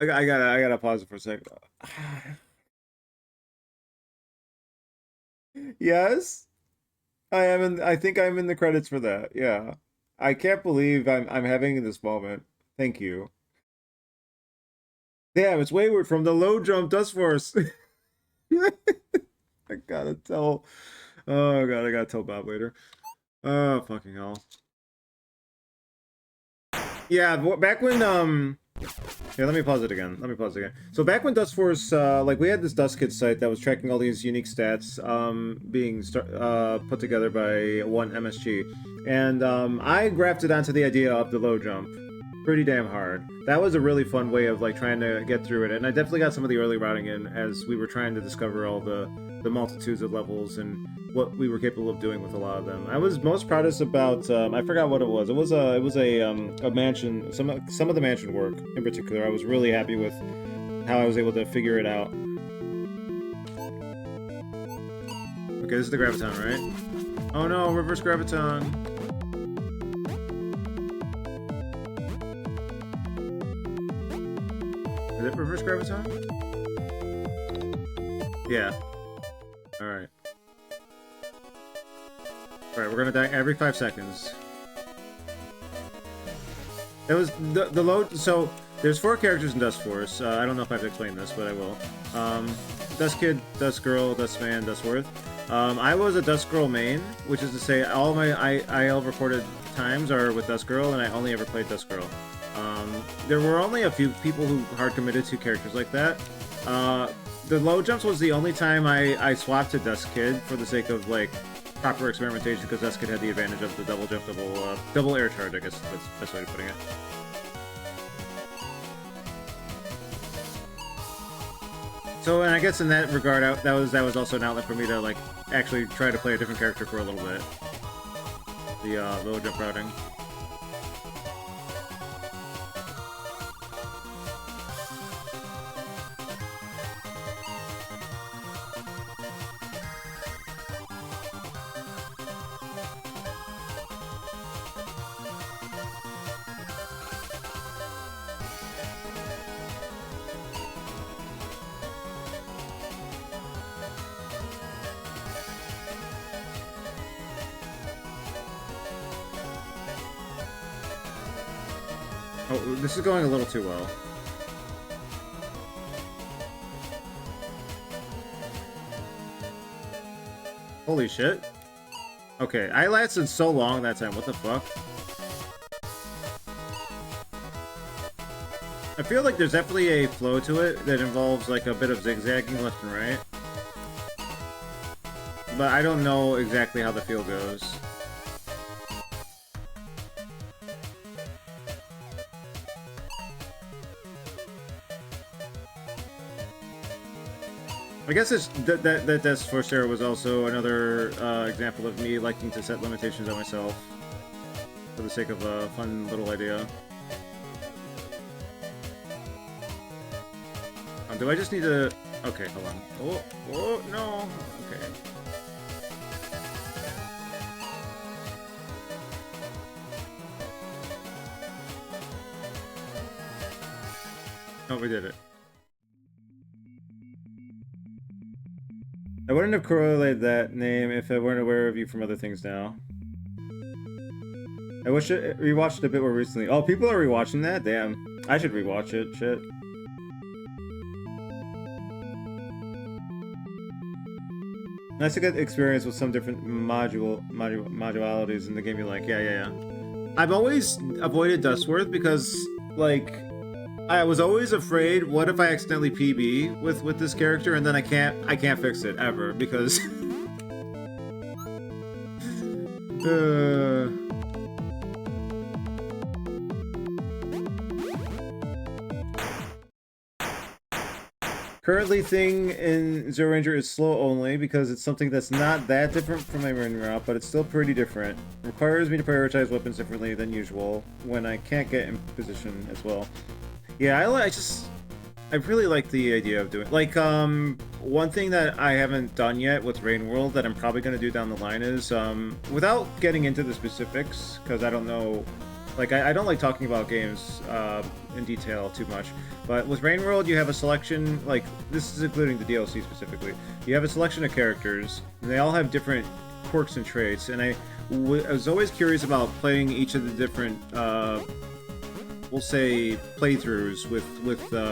I gotta pause it for a second. Yes, I am in. I think I'm in the credits for that. Yeah, I can't believe I'm having this moment. Thank you. Damn, it's Wayward from the Low Jump Dust Force. I gotta tell. Oh god, I gotta tell Bob later. Oh fucking hell. Yeah, back when here, let me pause it again. So back when Dust Force, like we had this Dust Kid site that was tracking all these unique stats, being put together by one MSG, and I grafted onto the idea of the low jump pretty damn hard. That was a really fun way of like trying to get through it, and I definitely got some of the early routing in as we were trying to discover all the multitudes of levels and what we were capable of doing with a lot of them. I was most proudest about I forgot what it was. It was a mansion. Some of the mansion work in particular. I was really happy with how I was able to figure it out. Okay, this is the Graviton, right? Oh no, reverse Graviton. Is it reverse Graviton? Yeah. Alright. Alright, we're gonna die every 5 seconds. It was the load. So there's 4 characters in Dust Force. I don't know if I have to explain this, but I will. Dust Kid, Dust Girl, Dust Man, Dust Worth. I was a Dust Girl main, which is to say all my IL recorded times are with Dust Girl, and I only ever played Dust Girl. There were only a few people who hard committed to characters like that. The low jumps was the only time I swapped to Dust Kid for the sake of like proper experimentation, because Dust Kid had the advantage of the double jump, double air charge. I guess that's the best way of putting it. So, and I guess in that regard, that was also an outlet for me to like actually try to play a different character for a little bit. The low jump routing. Oh, this is going a little too well. Holy shit. Okay, I lasted so long that time, what the fuck? I feel like there's definitely a flow to it that involves like a bit of zigzagging left and right. But I don't know exactly how the feel goes. I guess it's that Death's Force Arrow was also another example of me liking to set limitations on myself for the sake of a fun little idea. Do I just need to... Okay, hold on. Oh, no. Okay. Oh, we did it. I wouldn't have correlated that name if I weren't aware of you from other things now. I wish I rewatched it a bit more recently. Oh, people are rewatching that? Damn. I should rewatch it. Shit. Nice to get experience with some different modualities in the game you like. Yeah. I've always avoided Dustworth because, like, I was always afraid, what if I accidentally PB with this character and then I can't fix it ever because Currently thing in Zero Ranger is slow only because it's something that's not that different from my main route, but it's still pretty different. It requires me to prioritize weapons differently than usual when I can't get in position as well. Yeah, I really like the idea of doing, like, one thing that I haven't done yet with Rain World that I'm probably going to do down the line is, without getting into the specifics, because I don't know, like, I don't like talking about games, in detail too much, but with Rain World you have a selection, like, this is including the DLC specifically, you have a selection of characters, and they all have different quirks and traits, and I was always curious about playing each of the different, we'll say playthroughs with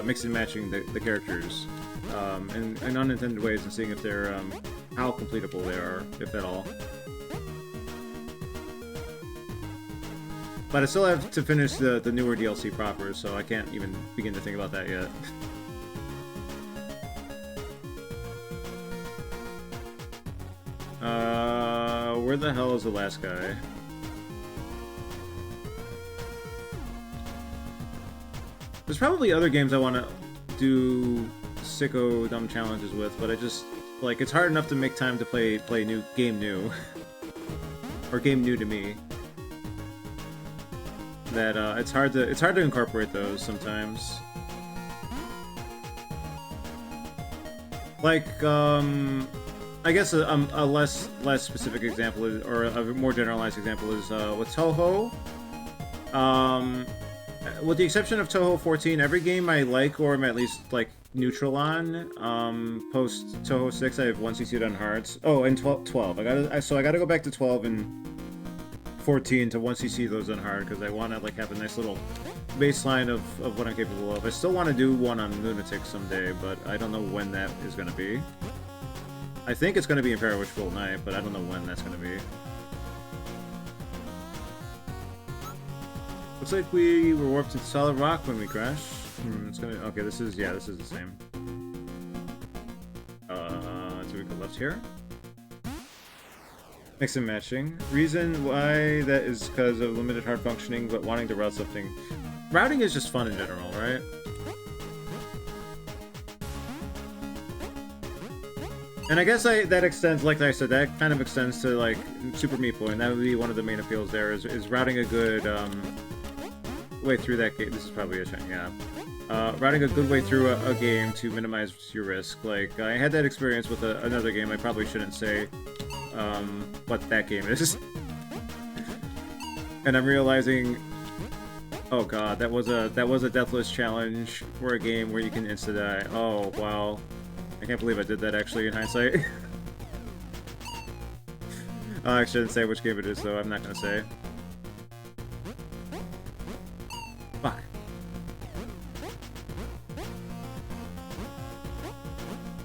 mixing and matching the characters in unintended ways and seeing if they're how completable they are, if at all. But I still have to finish the newer DLC proper, so I can't even begin to think about that yet. Where the hell is the last guy? There's probably other games I want to do sicko dumb challenges with, but I just, like, it's hard enough to make time to play game new. Or game new to me. That it's hard to incorporate those sometimes. Like, I guess a less specific example is, or a more generalized example is with Touhou. With the exception of Touhou 14, every game I like or am at least like neutral on. Post Touhou 6, I have 1cc on hearts. Oh, and 12. I gotta go back to 12 and 14 to 1cc those on hard because I want to like have a nice little baseline of what I'm capable of. I still want to do one on Lunatic someday, but I don't know when that is going to be. I think it's going to be in Parawish Full Night, but I don't know when that's going to be. Looks like we were warped to solid rock when we crashed. It's gonna. Okay, this is the same. So we go left here. Mix and matching. Reason why that is because of limited hard functioning, but wanting to route something. Routing is just fun in general, right? And I guess that extends, like I said, that kind of extends to like Super Meat Boy, and that would be one of the main appeals there is routing a good way through that game. This is probably a check, yeah. Routing a good way through a game to minimize your risk. Like, I had that experience with another game. I probably shouldn't say what that game is. And I'm realizing, oh god, that was a deathless challenge for a game where you can insta-die. Oh, wow. I can't believe I did that actually in hindsight. I shouldn't say which game it is though, I'm not gonna say. Fuck.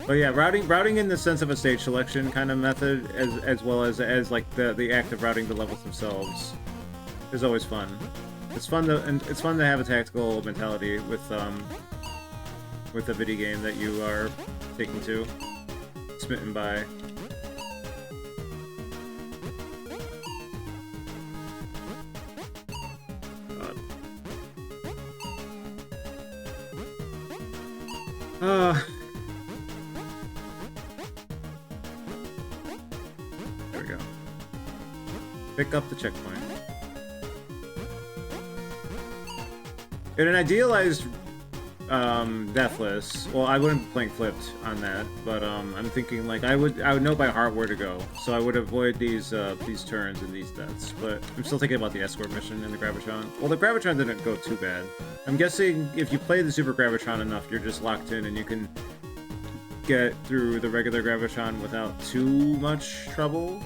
But yeah, routing in the sense of a stage selection kind of method, as well as like the act of routing the levels themselves, is always fun. It's fun to have a tactical mentality with a video game that you are taking to, smitten by. There we go. Pick up the checkpoint. In an idealized Deathless, well, I wouldn't be playing flipped on that, but I'm thinking like I would know by heart where to go, so I would avoid these turns and these deaths. But I'm still thinking about the escort mission and the Gravitron. Well, the Gravitron didn't go too bad. I'm guessing if you play the Super Gravitron enough, you're just locked in and you can get through the regular Gravitron without too much trouble.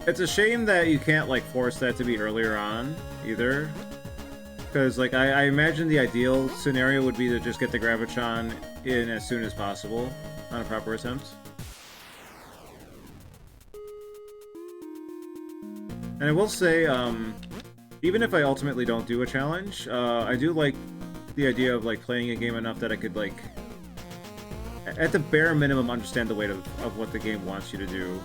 It's a shame that you can't like force that to be earlier on either. Because, like, I imagine the ideal scenario would be to just get the Gravitron in as soon as possible on a proper attempt. And I will say, even if I ultimately don't do a challenge, I do like the idea of, like, playing a game enough that I could, like, at the bare minimum, understand the weight of what the game wants you to do.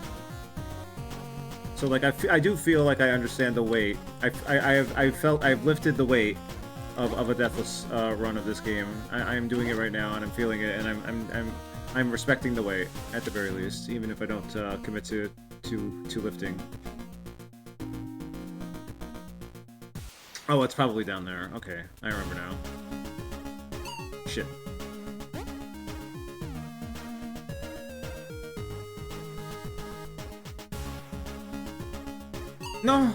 So, like, I do feel like I understand the weight. I've lifted the weight of a Deathless run of this game. I'm doing it right now, and I'm feeling it, and I'm respecting the weight at the very least, even if I don't commit to lifting. Oh, it's probably down there. Okay, I remember now. Shit. No.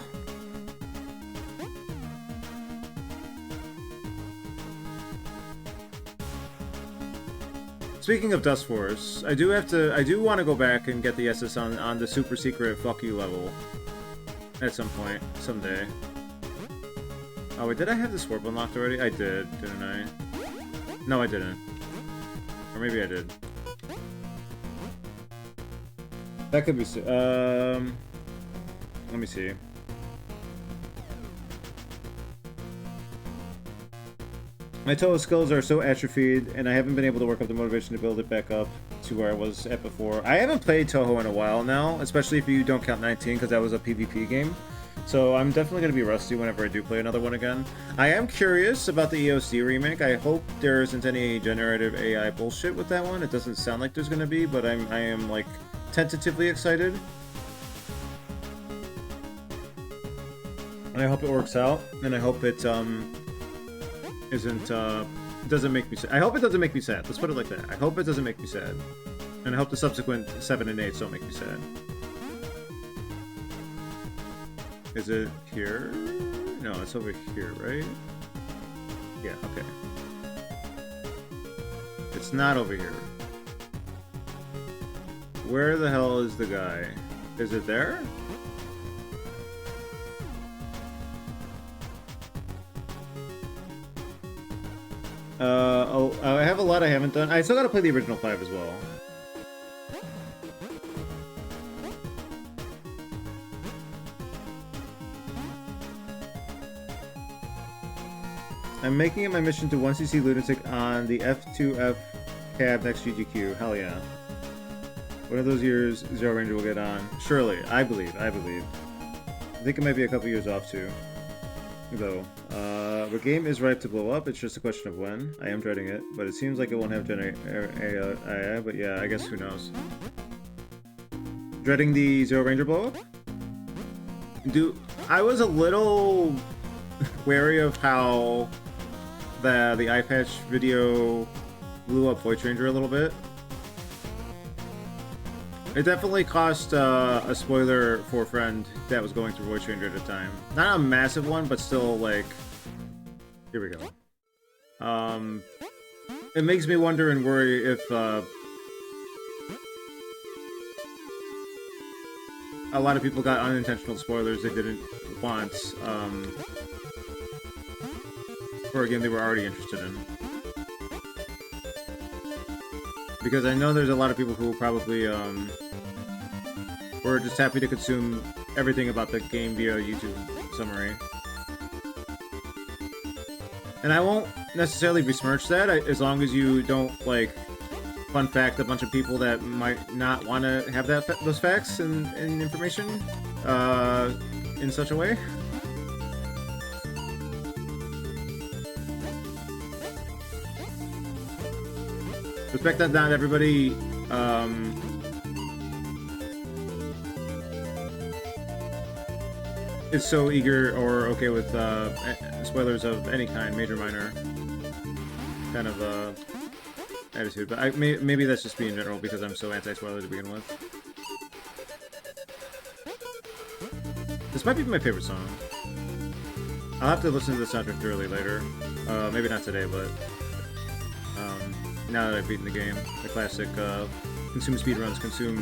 Speaking of Dust Force, I do want to go back and get the SS on the super secret fuck you level at some point, someday. Oh wait, did I have the Swarp unlocked already? I did, didn't I? No, I didn't. Or maybe I did. That could be let me see. My total skills are so atrophied, and I haven't been able to work up the motivation to build it back up to where I was at before. I haven't played Touhou in a while now, especially if you don't count 19, because that was a PvP game. So I'm definitely going to be rusty whenever I do play another one again. I am curious about the EOC remake. I hope there isn't any generative AI bullshit with that one. It doesn't sound like there's going to be, but I am like tentatively excited. And I hope it works out, and I hope it doesn't make me sad. I hope it doesn't make me sad. Let's put it like that. I hope it doesn't make me sad. And I hope the subsequent 7 and 8 don't make me sad. Is it here? No, it's over here, right? Yeah, okay. It's not over here. Where the hell is the guy? Is it there? I have a lot I haven't done. I still gotta play the original 5 as well. I'm making it my mission to 1cc Lunatic on the F2F cab next GGQ. Hell yeah. One of those years, Zero Ranger will get on. Surely. I believe. I think it might be a couple years off too. Though. The game is ripe to blow up, it's just a question of when. I am dreading it, but it seems like it won't have AI, but yeah, I guess who knows. Dreading the Zero Ranger blow up? I was a little wary of how the eye patch video blew up Voice Ranger a little bit. It definitely cost a spoiler for a friend that was going through Voice Ranger at the time. Not a massive one, but still, like... Here we go. It makes me wonder and worry if a lot of people got unintentional spoilers they didn't want for a game they were already interested in. Because I know there's a lot of people who probably were just happy to consume everything about the game via YouTube summary. And I won't necessarily besmirch that, as long as you don't, like, fun fact a bunch of people that might not want to have those facts and information in such a way. Respect that not everybody is so eager or okay with spoilers of any kind, major, minor, kind of attitude. But maybe that's just me in general because I'm so anti-spoiler to begin with. This might be my favorite song. I'll have to listen to the soundtrack thoroughly later. Maybe not today, but now that I've beaten the game, the classic consume speedruns, consume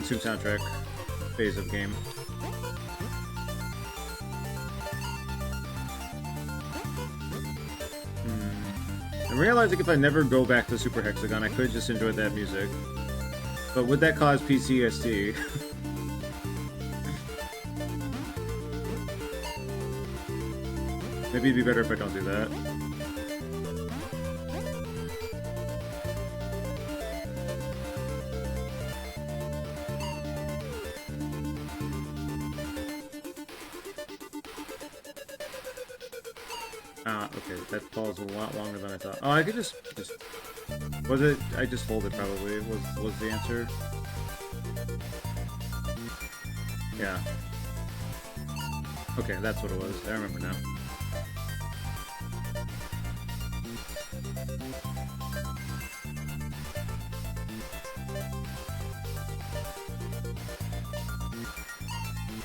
soundtrack phase of game. I'm realizing if I never go back to Super Hexagon, I could just enjoy that music. But would that cause PTSD? Maybe it'd be better if I don't do that. Okay, that falls a lot longer than I thought. Oh, I could just was it? I just folded probably. Was the answer? Yeah. Okay, that's what it was. I remember now.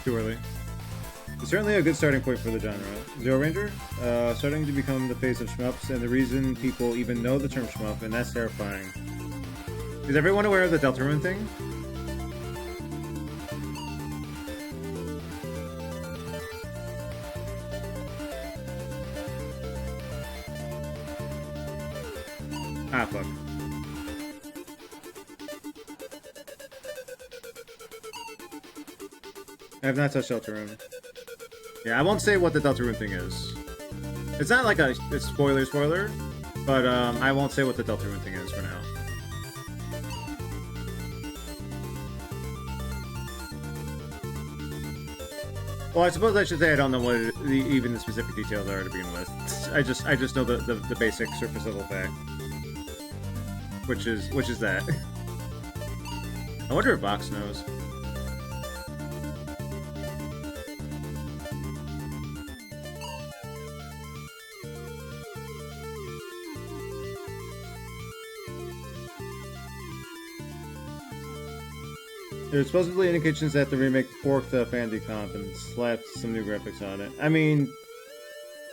Too early. It's certainly a good starting point for the genre. Zero Ranger, starting to become the face of shmups, and the reason people even know the term shmup, and that's terrifying. Is everyone aware of the Deltarune thing? Ah, fuck. I have not touched Deltarune. Yeah, I won't say what the Deltarune thing is. It's not like a spoiler, but I won't say what the Deltarune thing is for now. Well, I suppose I should say I don't know what even the specific details are to begin with. I just know the basic surface level fact, which is that. I wonder if Vox knows. There's supposedly indications that the remake forked the Fandy comp and slapped some new graphics on it. I mean,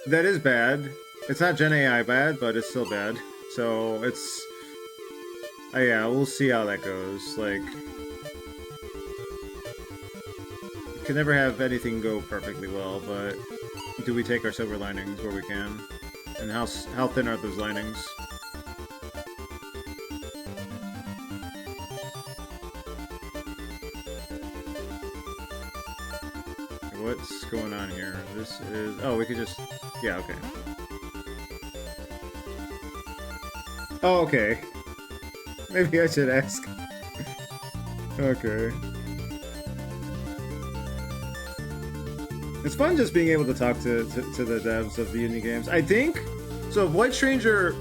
that is bad. It's not Gen AI bad, but it's still bad. So it's... yeah, we'll see how that goes. Like... You can never have anything go perfectly well, but... Do we take our silver linings where we can? And how thin are those linings? What's going on here? This is... Oh, we could just... Yeah, okay. Oh, okay. Maybe I should ask. Okay. It's fun just being able to talk to the devs of the Unity games. I think... So, Void Stranger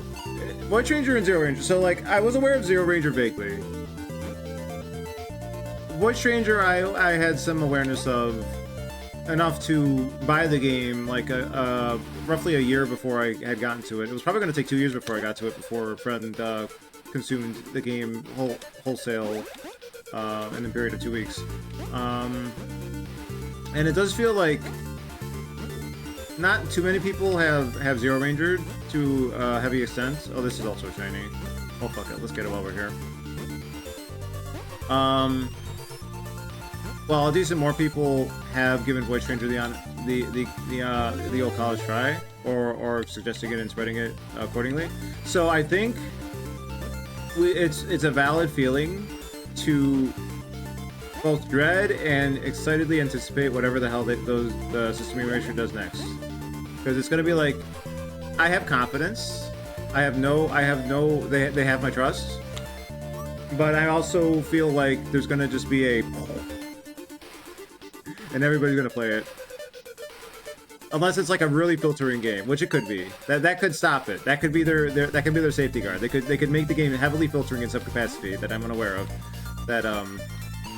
and Zero Ranger. So, like, I was aware of Zero Ranger vaguely. Void Stranger, I had some awareness of... enough to buy the game like roughly a year before I had gotten to it. It was probably going to take 2 years before I got to it, before a friend consumed the game wholesale in a period of 2 weeks. And it does feel like not too many people have Zero Ranger to a heavy extent. Oh, this is also shiny. Oh, fuck it. Let's get it while we're here. Well, a decent more people have given Void Stranger the old college try, or suggesting it and spreading it accordingly. So I think it's a valid feeling to both dread and excitedly anticipate whatever the hell the System Erasure does next. Because it's gonna be like, I have confidence. They have my trust. But I also feel like there's gonna just be a... and everybody's gonna play it. Unless it's like a really filtering game, which it could be. That could stop it. That could be their safety guard. They could make the game heavily filtering in some capacity that I'm unaware of. That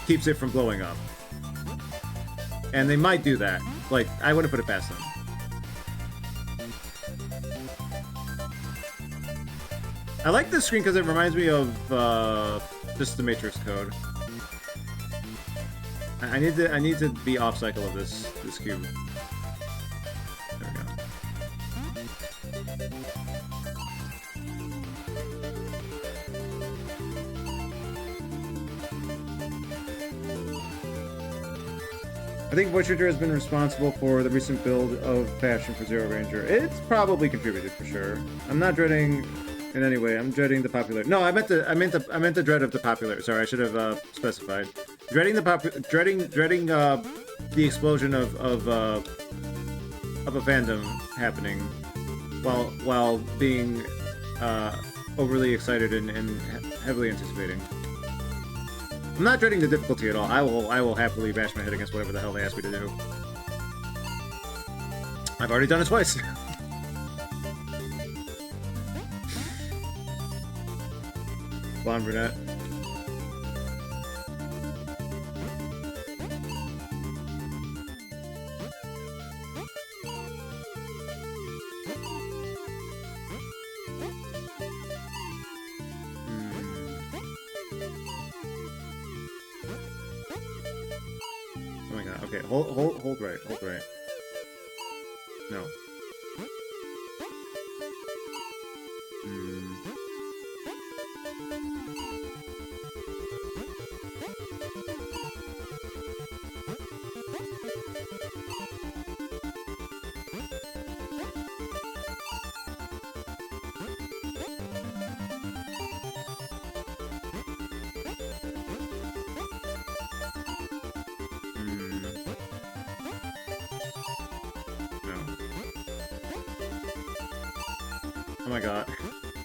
keeps it from blowing up. And they might do that. Like, I wouldn't put it past them. I like this screen because it reminds me of just the Matrix code. I need to be off cycle of this cube. There we go. I think Voice Ranger has been responsible for the recent build of passion for Zero Ranger. It's probably contributed for sure. I'm not dreading in any way. I'm dreading the popular. No, I meant the dread of the popular. Sorry, I should have specified. Dreading the explosion of a fandom happening, while being overly excited and heavily anticipating. I'm not dreading the difficulty at all. I will happily bash my head against whatever the hell they ask me to do. I've already done it twice. Blonde brunette. Oh my god. Okay, hold right. No. Oh my god.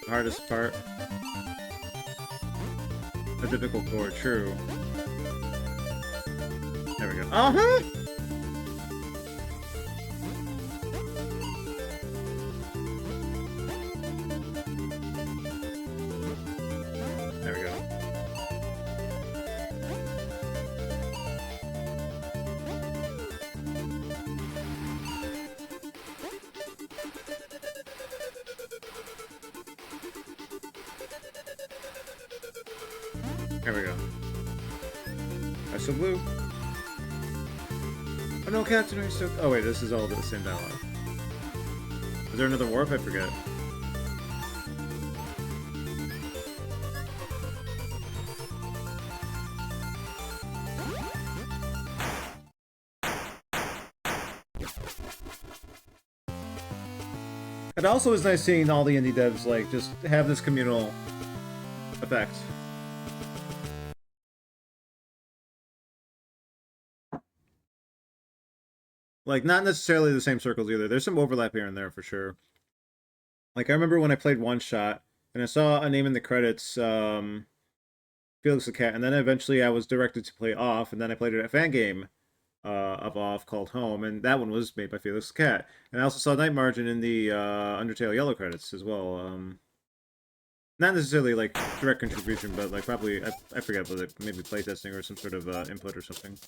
The hardest part. The difficult chord, true. There we go. Uh-huh! There we go. There we go. That's so blue. Oh no, Captain, are you so... Oh wait, this is all the same dialogue. Is there another warp? I forget. It also is nice seeing all the indie devs, like, just have this communal effect. Like, not necessarily the same circles either. There's some overlap here and there for sure. Like, I remember when I played One Shot, and I saw a name in the credits, Felix the Cat, and then eventually I was directed to play Off, and then I played a fan game of Off called Home, and that one was made by Felix the Cat. And I also saw Night Margin in the Undertale Yellow credits as well. Not necessarily, like, direct contribution, but, like, probably, I forget, but maybe playtesting or some sort of input or something.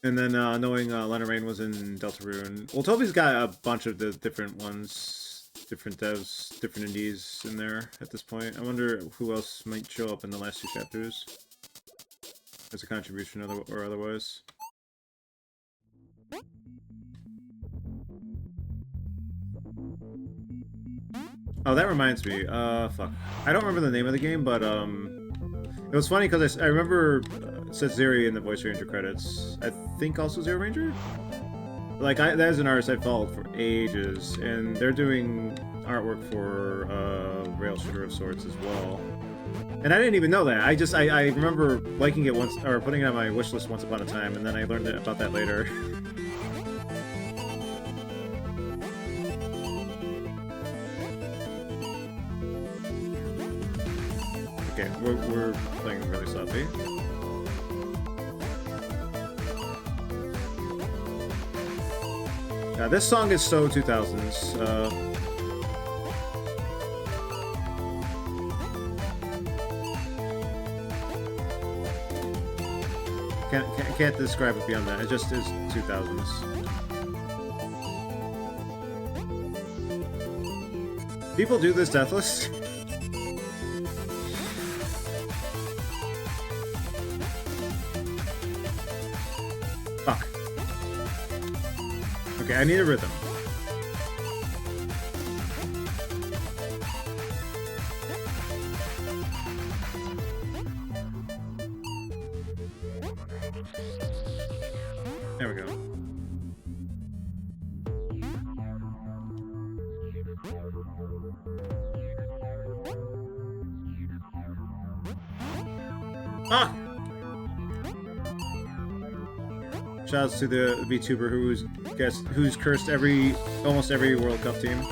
And then knowing Lena Rain was in Deltarune. Well, Toby's got a bunch of the different ones, different devs, different indies in there at this point. I wonder who else might show up in the last two chapters as a contribution or otherwise. Oh, that reminds me. Fuck. I don't remember the name of the game, but it was funny because I remember it said Zeri in the Voice Ranger credits. I think also Zero Ranger? Like, that is an artist I've followed for ages, and they're doing artwork for rail shooter of sorts as well. And I didn't even know that. I remember liking it once, or putting it on my wish list once upon a time, and then I learned about that later. Okay, we're playing really softly. This song is so 2000s. Can't describe it beyond that. It just is 2000s. People do this deathless. Fuck. Okay, I need a rhythm. There we go. Ah! Shoutouts to the VTuber who's cursed almost every World Cup team.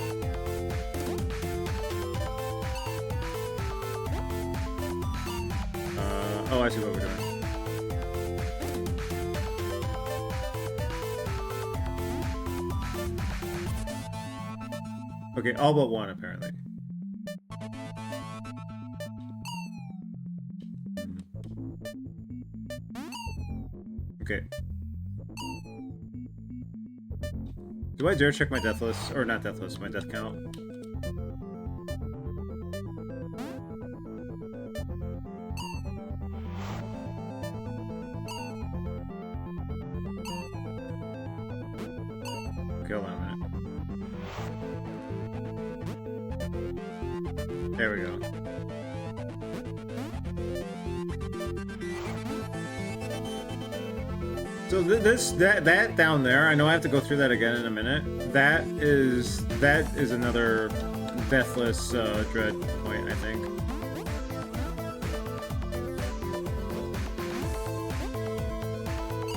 Oh, I see what we're doing. Okay, all but one, apparently. Okay. Do I dare check my death list? Or not death list, my death count? Okay, hold on a minute. There we go. So that down there, I know I have to go through that again in a minute. That is another deathless dread point, I think.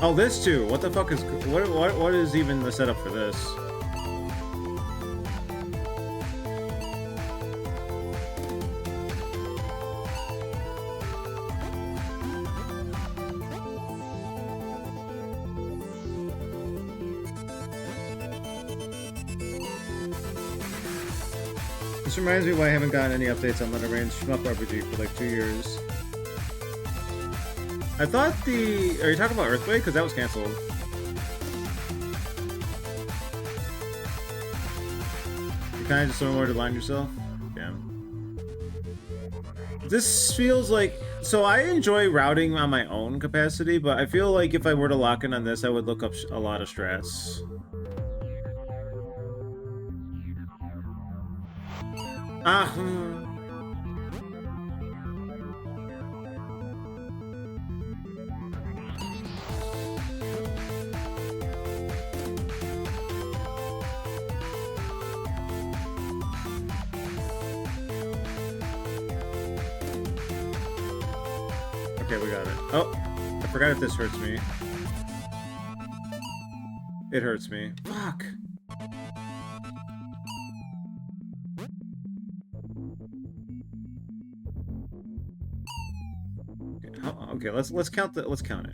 Oh, this too. What the fuck is what is even the setup for this? This reminds me why I haven't gotten any updates on Letter Range Shmup RPG for like 2 years. I thought are you talking about Earthway? Because that was cancelled. You kind of just learn where to line yourself? Yeah. This feels like... So I enjoy routing on my own capacity, but I feel like if I were to lock in on this, I would look up a lot of strats. Ah. Okay, we got it. Oh, I forgot if this hurts me. It hurts me. Fuck. Okay, let's count it.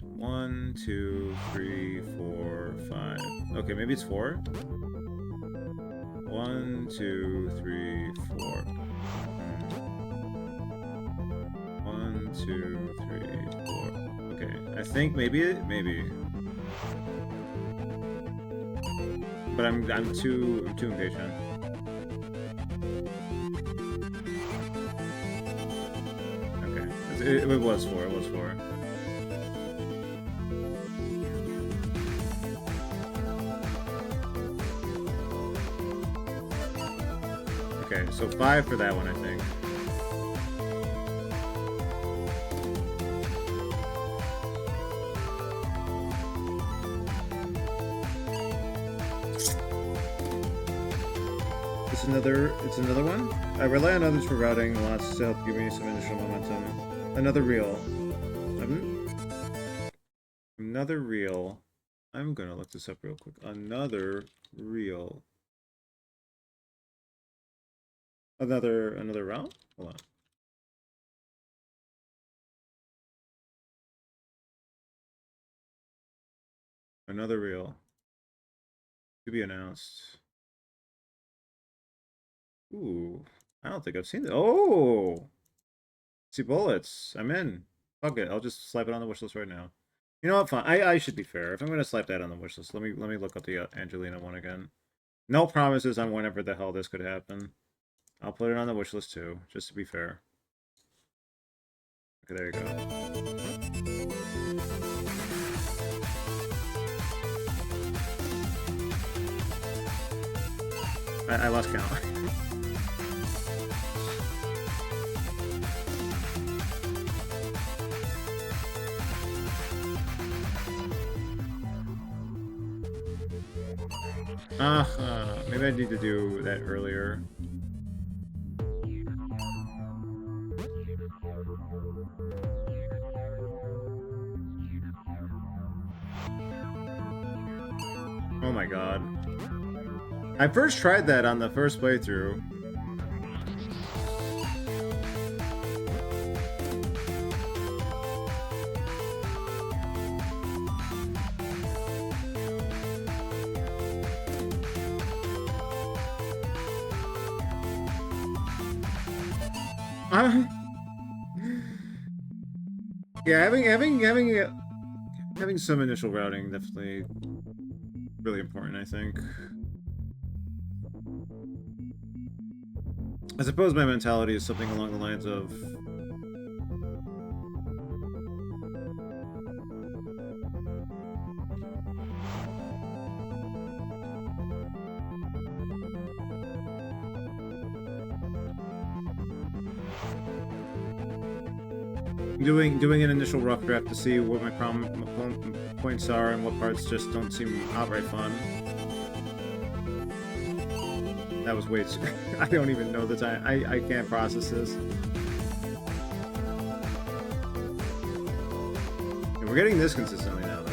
1, 2, 3, 4, 5. Okay, maybe it's 4. 1, 2, 3, 4. 1, 2, 3, 4. Okay, I think maybe. But I'm too impatient. It was 4. It was 4. Okay, so 5 for that one, I think. It's another one? I rely on others for routing lots to help give me some initial momentum. Another reel. Another reel. I'm gonna look this up real quick. Another reel. Another round? Hold on. Another reel. To be announced. Ooh. I don't think I've seen it. Oh! See bullets. I'm in. Fuck it. I'll just slap it on the wish list right now. You know what? Fine. I should be fair. If I'm gonna slap that on the wish list, let me look up the Angelina one again. No promises on whenever the hell this could happen. I'll put it on the wish list too, just to be fair. Okay, there you go. I lost count. Maybe I need to do that earlier. Oh my god. I first tried that on the first playthrough. Yeah, having some initial routing definitely really important, I think. I suppose my mentality is something along the lines of doing an initial rough draft to see what my points are and what parts just don't seem outright fun. That was way too... I don't even know the time. I can't process this. And we're getting this consistently now, though.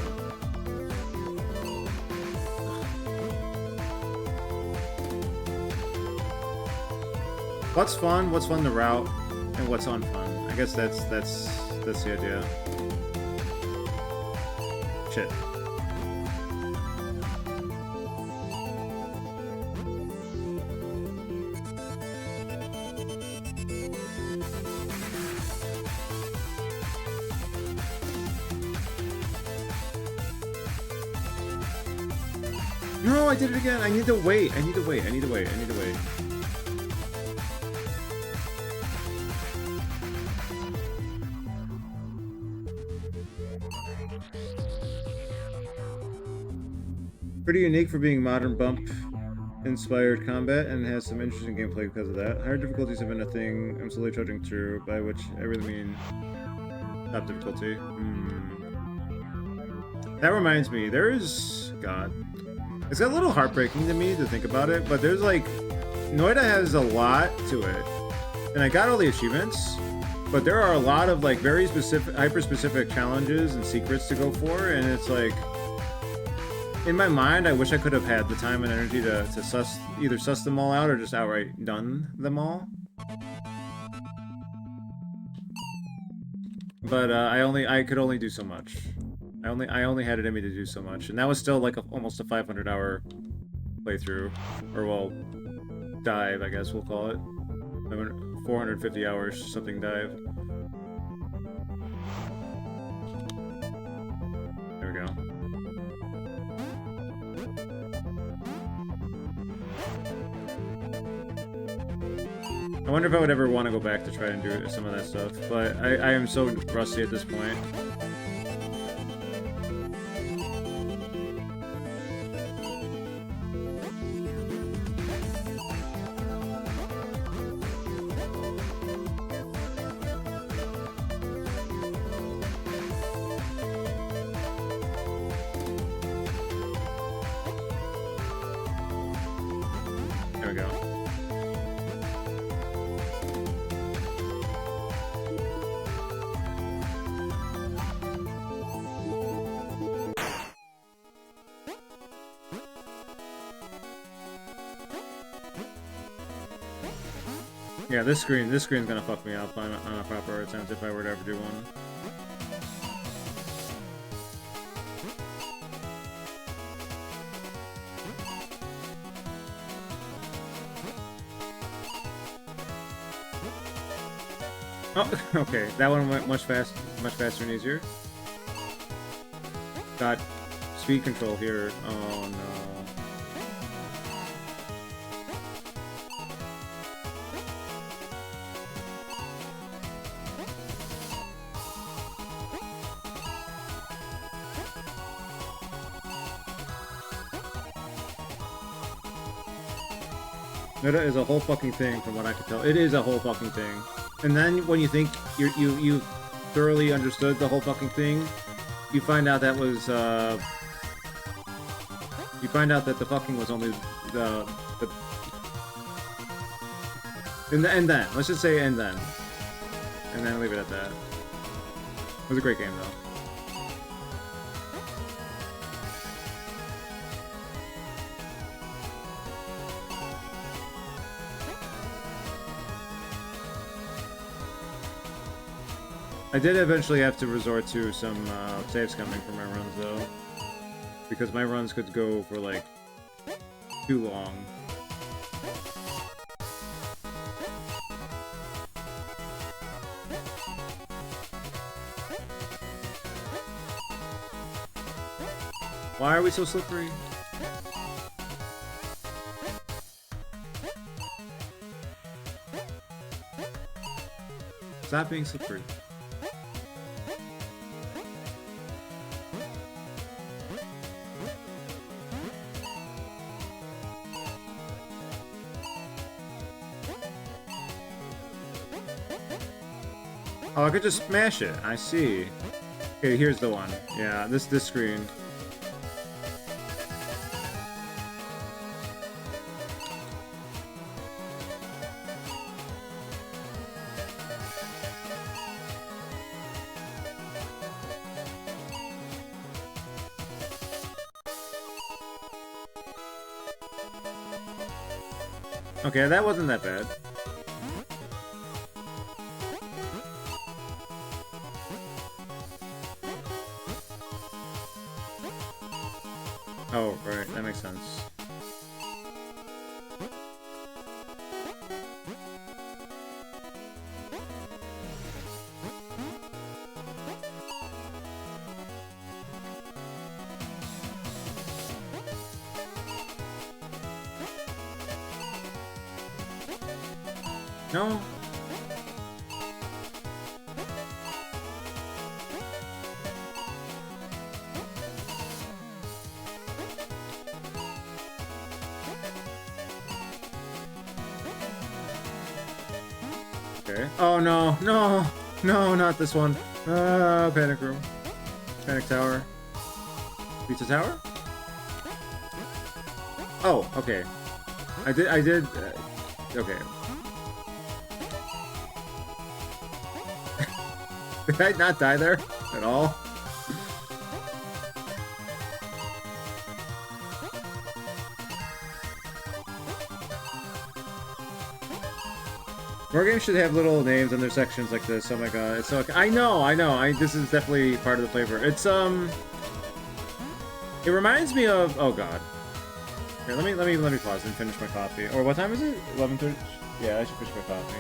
What's fun? What's fun to route? And what's unfun? I guess that's the idea. Shit. No, I did it again. I need to wait. I need to wait. Pretty unique for being modern bump-inspired combat, and has some interesting gameplay because of that. Higher difficulties have been a thing I'm slowly trudging through, by which I really mean top difficulty. That reminds me, there is... God. It's a little heartbreaking to me to think about it, but there's like... Noida has a lot to it. And I got all the achievements, but there are a lot of like very specific, hyper-specific challenges and secrets to go for, and it's like... In my mind, I wish I could have had the time and energy to either suss them all out or just outright done them all. But I could only do so much. I only had it in me to do so much, and that was still like almost a 500-hour playthrough, or well, dive, I guess we'll call it. 450 hours something dive. There we go. I wonder if I would ever want to go back to try and do some of that stuff, but I am so rusty at this point. There we go. Yeah, this screen's gonna fuck me up on a proper attempt if I were to ever do one. Oh, okay, that one went much faster and easier. Got speed control here. Oh no. That is a whole fucking thing from what I could tell. It is a whole fucking thing. And then when you think you thoroughly understood the whole fucking thing, you find out that was you find out that the fucking was only the and then let's just say and then leave it at that. It was a great game though. I did eventually have to resort to some save scumming for my runs, though. Because my runs could go for, like, too long. Why are we so slippery? Stop being slippery. Oh, I could just smash it. I see. Okay, here's the one. Yeah, this screen. Okay, that wasn't that bad. Oh, right, that makes sense. No. Okay. Oh no, no, no, not this one. Panic room. Panic tower. Pizza tower? Oh, okay. I did, okay. Did I not die there at all? More games should have little names on their sections like this. Oh my god, it's so. I know. This is definitely part of the flavor. It's It reminds me of. Oh god. Here, let me pause and finish my coffee. Or what time is it? 11:30. Yeah, I should finish my coffee.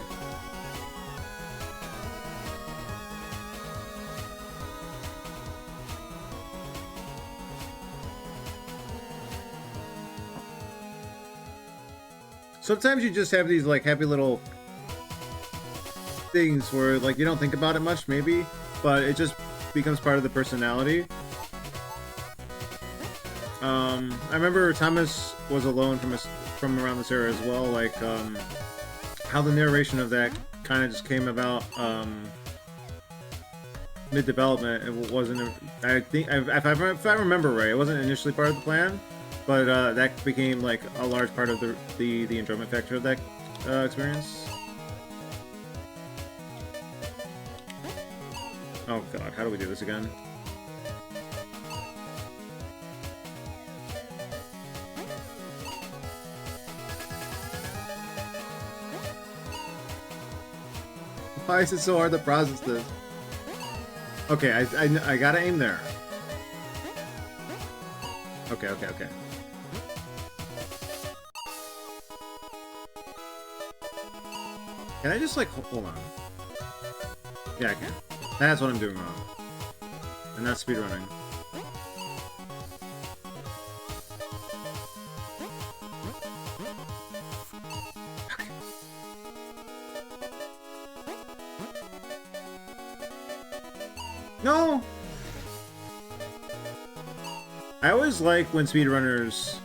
Sometimes you just have these like happy little things where like you don't think about it much maybe, but it just becomes part of the personality. I remember Thomas Was Alone from around this era as well, like how the narration of that kind of just came about mid-development. It wasn't, I think, if I remember right, it wasn't initially part of the plan, but that became like a large part of the enjoyment factor of that experience. Oh god, how do we do this again? Why is it so hard to process this? Okay, I gotta aim there. Okay. Can I just, like, hold on? Yeah, I can. That's what I'm doing wrong. And that's speedrunning. No! I always like when speedrunners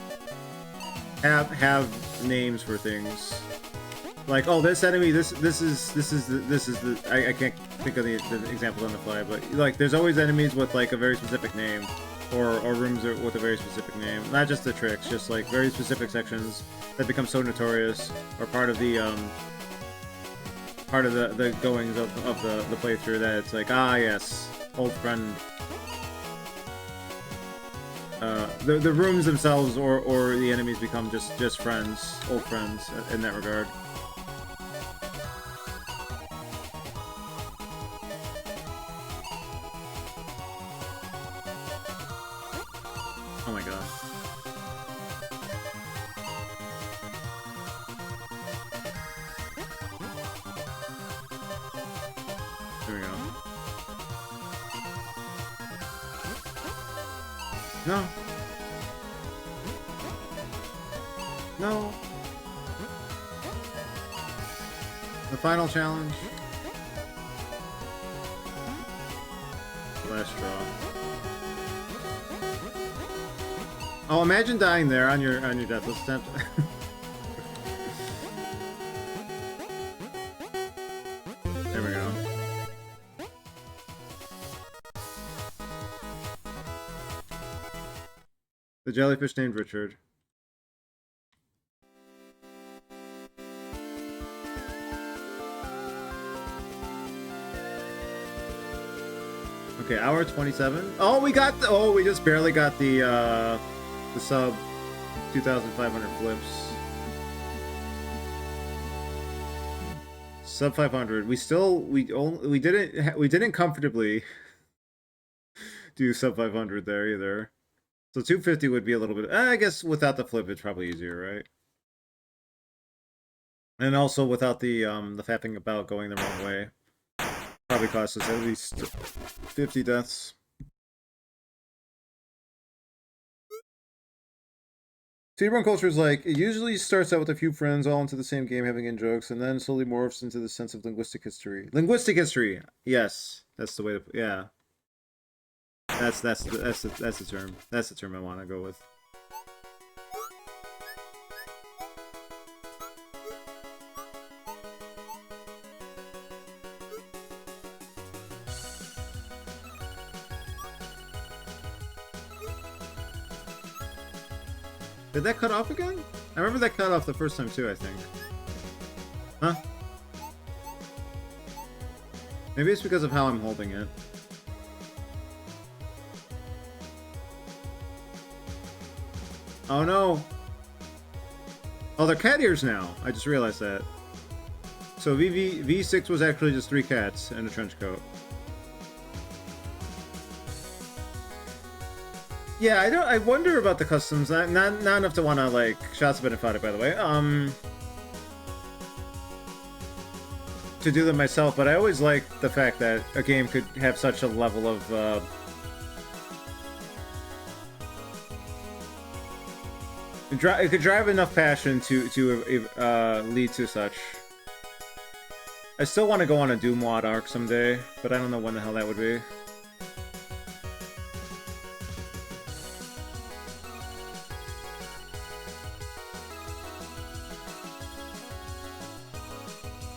have names for things. Like, oh, this enemy, this is the I can't think of the example on the fly, but like there's always enemies with like a very specific name, or rooms with a very specific name. Not just the tricks, just like very specific sections that become so notorious, or part of the goings of the playthrough that it's like, ah yes, old friend. The rooms themselves or the enemies become just friends, old friends in that regard. Oh my god. There we go. No. No. The final challenge. Last straw. Oh, imagine dying there on your deathless attempt. There we go. The jellyfish named Richard. Okay, hour 27. Oh, we just barely got the sub 2,500 flips. Sub 500. We didn't comfortably do sub 500 there either. So 250 would be a little bit. I guess without the flip, it's probably easier, right? And also without the fapping about going the wrong way, probably cost us at least 50 deaths. Speedrun culture is like, it usually starts out with a few friends all into the same game having in-jokes, and then slowly morphs into the sense of linguistic history. Linguistic history! Yes. That's the way to... yeah. That's the term. That's the term I want to go with. Did that cut off again? I remember that cut off the first time too, I think. Huh? Maybe it's because of how I'm holding it. Oh no! Oh, they're cat ears now! I just realized that. So V6 was actually just 3 cats and a trench coat. Yeah, I wonder about the customs. Not enough to want to, like, shots have been fought it, by the way. To do them myself, but I always like the fact that a game could have such a level of, it could drive enough passion to lead to such. I still want to go on a Doom WOD arc someday, but I don't know when the hell that would be.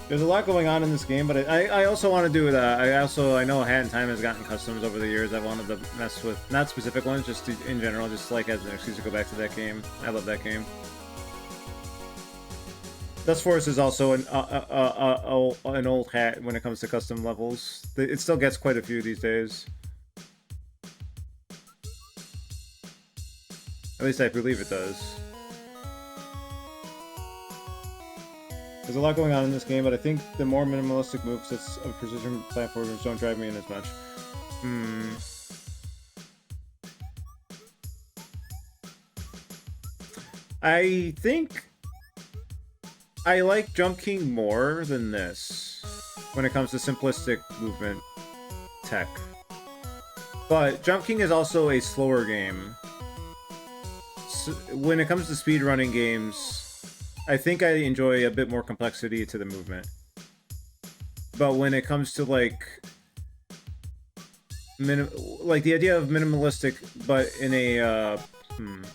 There's a lot going on in this game, but I also want to do that. I know Hat in Time has gotten customs over the years. I wanted to mess with, not specific ones, just in general, just like as an excuse to go back to that game. I love that game. Dust Force is also an old hat when it comes to custom levels. It still gets quite a few these days. At least I believe it does. There's a lot going on in this game, but I think the more minimalistic movesets of precision platformers don't drive me in as much. I think I like Jump King more than this when it comes to simplistic movement tech. But Jump King is also a slower game. So when it comes to speedrunning games, I think I enjoy a bit more complexity to the movement. But when it comes to like the idea of minimalistic, but in a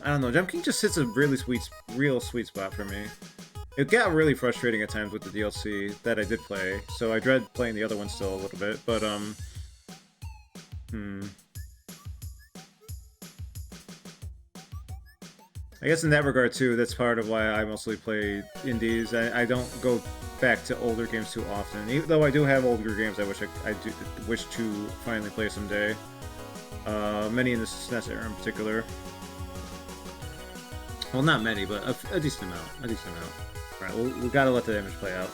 I don't know, Jump King just hits a real sweet spot for me. It got really frustrating at times with the DLC that I did play, so I dread playing the other one still a little bit, but I guess in that regard too, that's part of why I mostly play indies. I don't go back to older games too often, even though I do have older games I wish to finally play someday. Many in the SNES era in particular. Well, not many, but a decent amount. Alright, we gotta let the image play out.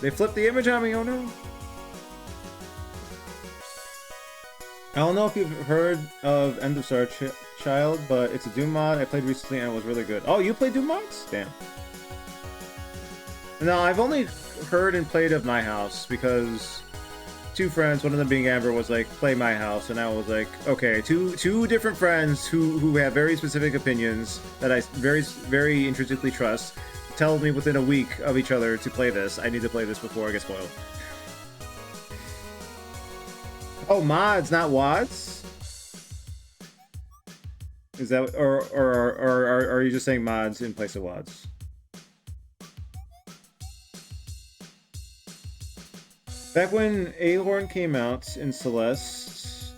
They flipped the image on me, oh no! I don't know if you've heard of End of Star Child, but it's a Doom mod I played recently and it was really good. Oh, you play Doom mods? Damn. No, I've only heard and played of My House because two friends, one of them being Amber, was like, play My House, and I was like, okay, two different friends who have very specific opinions that I very intrinsically trust tell me within a week of each other to play this. I need to play this before I get spoiled. Oh, mods, not WODs? Is that, or are you just saying mods in place of WODs? Back when Aelorn came out in Celeste,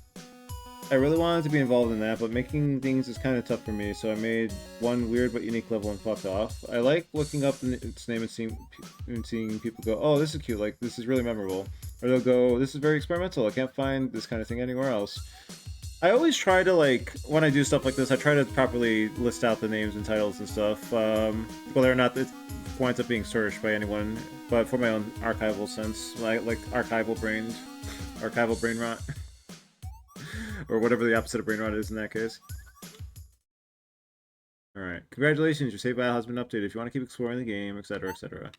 I really wanted to be involved in that, but making things is kind of tough for me, so I made one weird but unique level and fucked off. I like looking up its name and seeing people go, oh, this is cute, like, this is really memorable. Or they'll go, this is very experimental, I can't find this kind of thing anywhere else. I always try to, like, when I do stuff like this, I try to properly list out the names and titles and stuff, whether or not it winds up being searched by anyone, but for my own archival sense, like archival brain rot. Or whatever the opposite of brain rot is in that case. Alright, congratulations, your save file has been updated. If you want to keep exploring the game, etc, etc.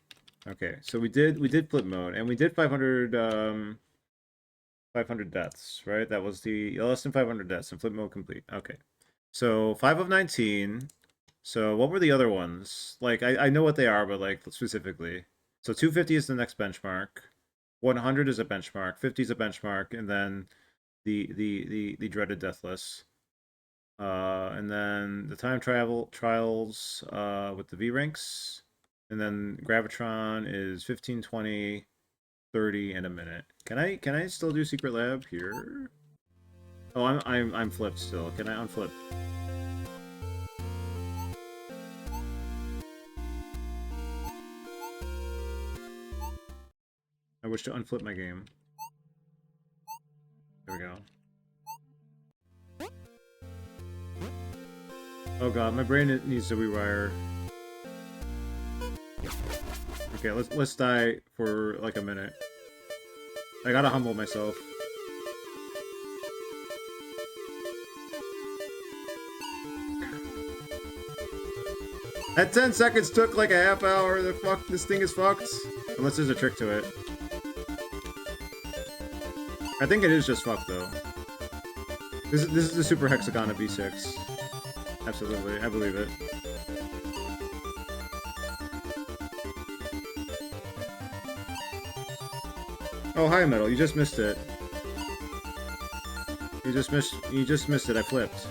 Okay, so we did flip mode, and we did 500 deaths, right? That was the less than 500 deaths and flip mode complete. Okay, so 5 of 19. So what were the other ones? Like, I know what they are, but like specifically. So 250 is the next benchmark. 100 is a benchmark. 50 is a benchmark, and then the dreaded deathless. And then the time travel trials with the V ranks. And then Gravitron is 15, 20, 30, and a minute. Can I still do Secret Lab here? Oh, I'm flipped still. Can I unflip? I wish to unflip my game. There we go. Oh god, my brain needs to rewire. Okay, let's die for like a minute. I gotta humble myself. That 10 seconds took like a half hour. The fuck, this thing is fucked. Unless there's a trick to it. I think it is just fucked though. This is the super hexagon of B6. Absolutely, I believe it. Oh, hi Metal, you just missed it. You just missed it, I flipped.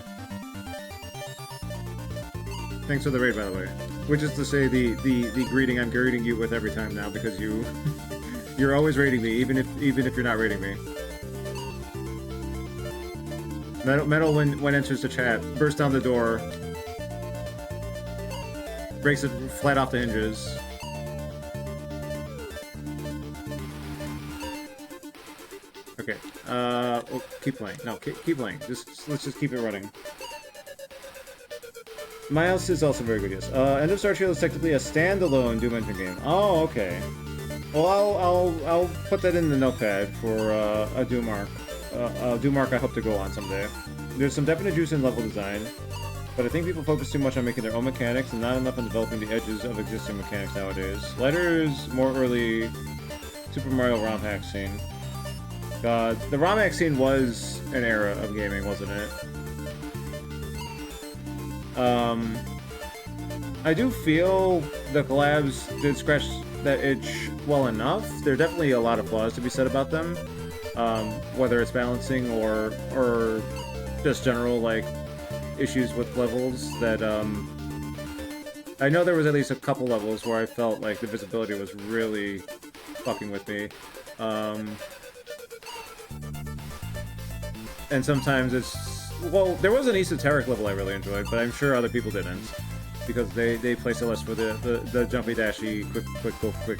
Thanks for the raid, by the way. Which is to say the greeting I'm greeting you with every time now, because you're always raiding me, even if you're not raiding me. Metal when enters the chat, bursts down the door, breaks it flat off the hinges. Okay, oh, keep playing. No, keep playing. Let's just keep it running. My House is also very good, yes. End of Star Trail is technically a standalone Doom Engine game. Oh, okay. Well, I'll put that in the notepad for a Doom arc. A Doom arc I hope to go on someday. There's some definite juice in level design, but I think people focus too much on making their own mechanics and not enough on developing the edges of existing mechanics nowadays. Lighter is more early Super Mario ROM hack scene. God, the ROM hack scene was an era of gaming, wasn't it? I do feel the collabs did scratch that itch well enough. There are definitely a lot of flaws to be said about them, whether it's balancing or just general like issues with levels that I know there was at least a couple levels where I felt like the visibility was really fucking with me. And sometimes it's... Well, there was an esoteric level I really enjoyed, but I'm sure other people didn't. Because they play so less for the jumpy dashy, quick go quick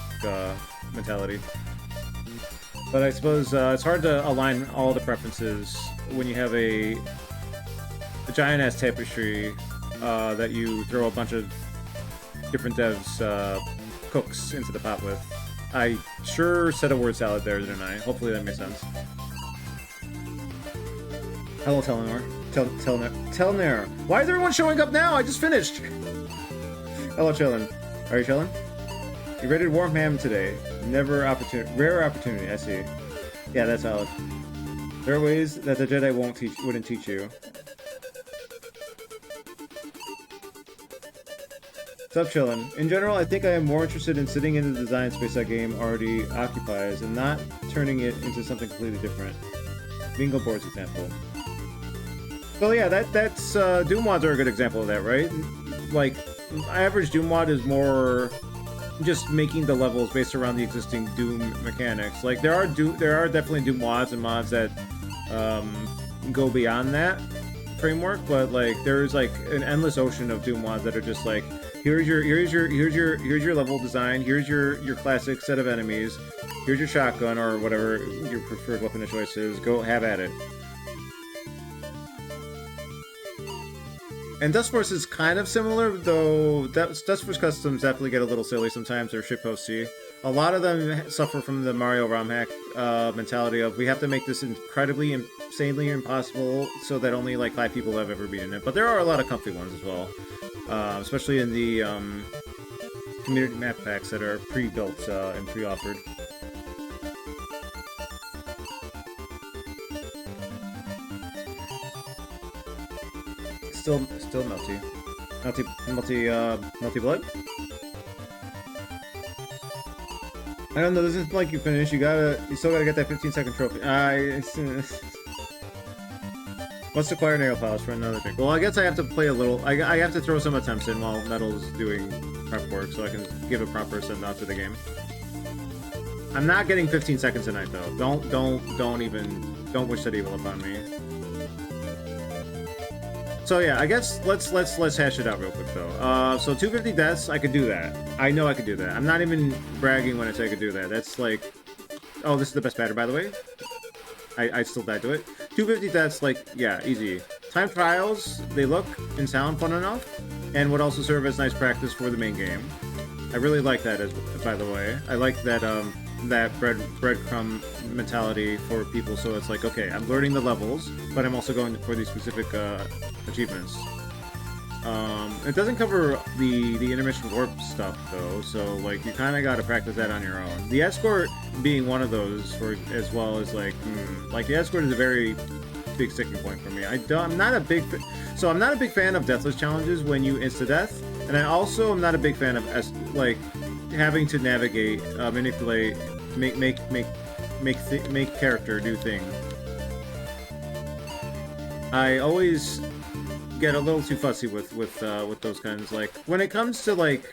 mentality. But I suppose it's hard to align all the preferences when you have a giant-ass tapestry that you throw a bunch of different devs' cooks into the pot with. I sure said a word salad there, didn't I? Hopefully that made sense. Hello, Telnor. Telnor. Why is everyone showing up now? I just finished! Hello, chillin'. Are you chillin'? You rated warm ham today. Rare opportunity, I see. Yeah, that's valid. There are ways that the Jedi wouldn't teach you. What's up, chillin'? In general, I think I am more interested in sitting in the design space that game already occupies and not turning it into something completely different. Bingo boards example. Well, yeah, that's Doom mods are a good example of that, right? Like, average Doom mod is more just making the levels based around the existing Doom mechanics. Like, there are definitely Doom mods and mods that go beyond that framework, but like there's like an endless ocean of Doom mods that are just like, here's your level design, here's your classic set of enemies, here's your shotgun or whatever your preferred weapon of choice is, go have at it. And Dustforce is kind of similar, though Dustforce customs definitely get a little silly sometimes, they're shitposty. A lot of them suffer from the Mario ROM hack mentality of, we have to make this incredibly, insanely impossible so that only like 5 people have ever beaten it. But there are a lot of comfy ones as well, especially in the community map packs that are pre-built and pre-offered. Still melty. Melty blood? I don't know, this isn't like you finish, you still gotta get that 15-second trophy. Must acquire nail polish for another drink. Well, I guess I have to play a little, I have to throw some attempts in while Metal's doing prep work so I can give a proper send-off to the game. I'm not getting 15 seconds tonight though. Don't wish that evil upon me. So yeah, I guess let's hash it out real quick though. So 250 deaths, I could do that. I know I could do that. I'm not even bragging when I say I could do that. That's like, oh, this is the best batter, by the way. I still died to it. 250 deaths, like, yeah, easy. Time trials, they look and sound fun enough, and would also serve as nice practice for the main game. I really like that, by the way. I like that that breadcrumb mentality for people, so it's like, okay, I'm learning the levels, but I'm also going for these specific achievements. It doesn't cover the intermission warp stuff though, so like you kind of got to practice that on your own. The escort being one of those, as well as like the escort is a very big sticking point for me. I'm not a big fan of deathless challenges when you insta death, and I also am not a big fan of like having to navigate, manipulate, make character do things. I always get a little too fussy with those kinds. Like when it comes to like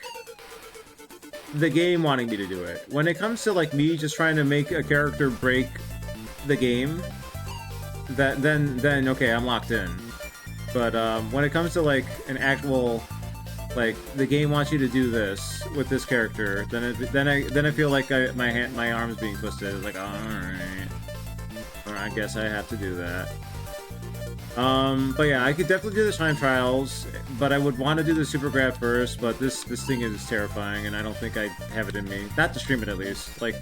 the game wanting me to do it, when it comes to like me just trying to make a character break the game, then okay, I'm locked in. But when it comes to like an actual, like the game wants you to do this with this character, then I feel like my arm's being twisted. It's like, all right, I guess I have to do that. But yeah, I could definitely do the time trials, but I would want to do the super grab first, but this thing is terrifying, and I don't think I have it in me. Not to stream it, at least. Like...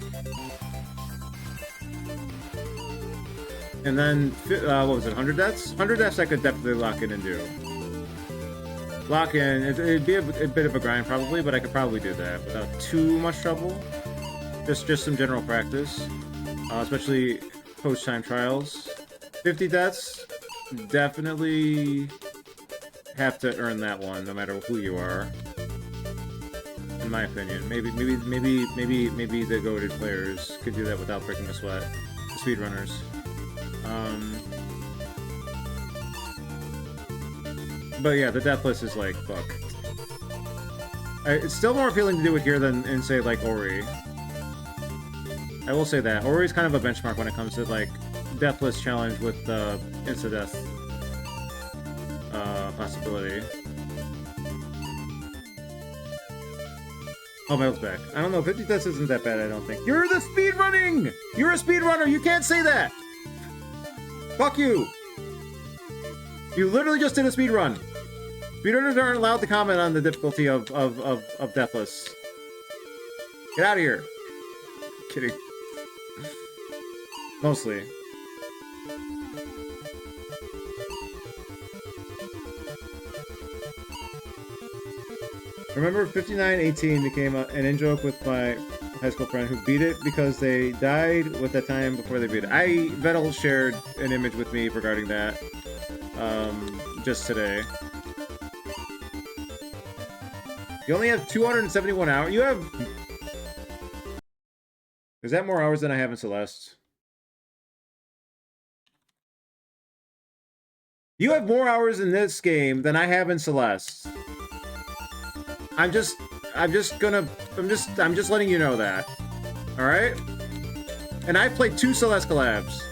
And then, what was it, 100 deaths? 100 deaths I could definitely lock in and do. Lock in, it'd be a bit of a grind probably, but I could probably do that without too much trouble. Just some general practice, especially post-time trials. 50 deaths, definitely have to earn that one, no matter who you are. In my opinion, maybe the goated players could do that without breaking a sweat. The speedrunners. But yeah, the death list is like, fuck. It's still more appealing to do it here than in, say, like, Ori. I will say that. Ori's kind of a benchmark when it comes to, like, death list challenge with insta-death possibility. Oh, my health's back. I don't know, 50 deaths isn't that bad, I don't think. You're the speedrunning! You're a speedrunner! You can't say that! Fuck you! You literally just did a speedrun! Speedrunners aren't allowed to comment on the difficulty of Deathless. Get out of here! Kidding. Mostly. Remember 5918 became an in-joke with my high school friend who beat it because they died with that time before they beat it. Vettel shared an image with me regarding that just today. You only have 271 hours. You have... Is that more hours than I have in Celeste? You have more hours in this game than I have in Celeste. I'm just letting you know that. Alright? And I've played 2 Celeste collabs.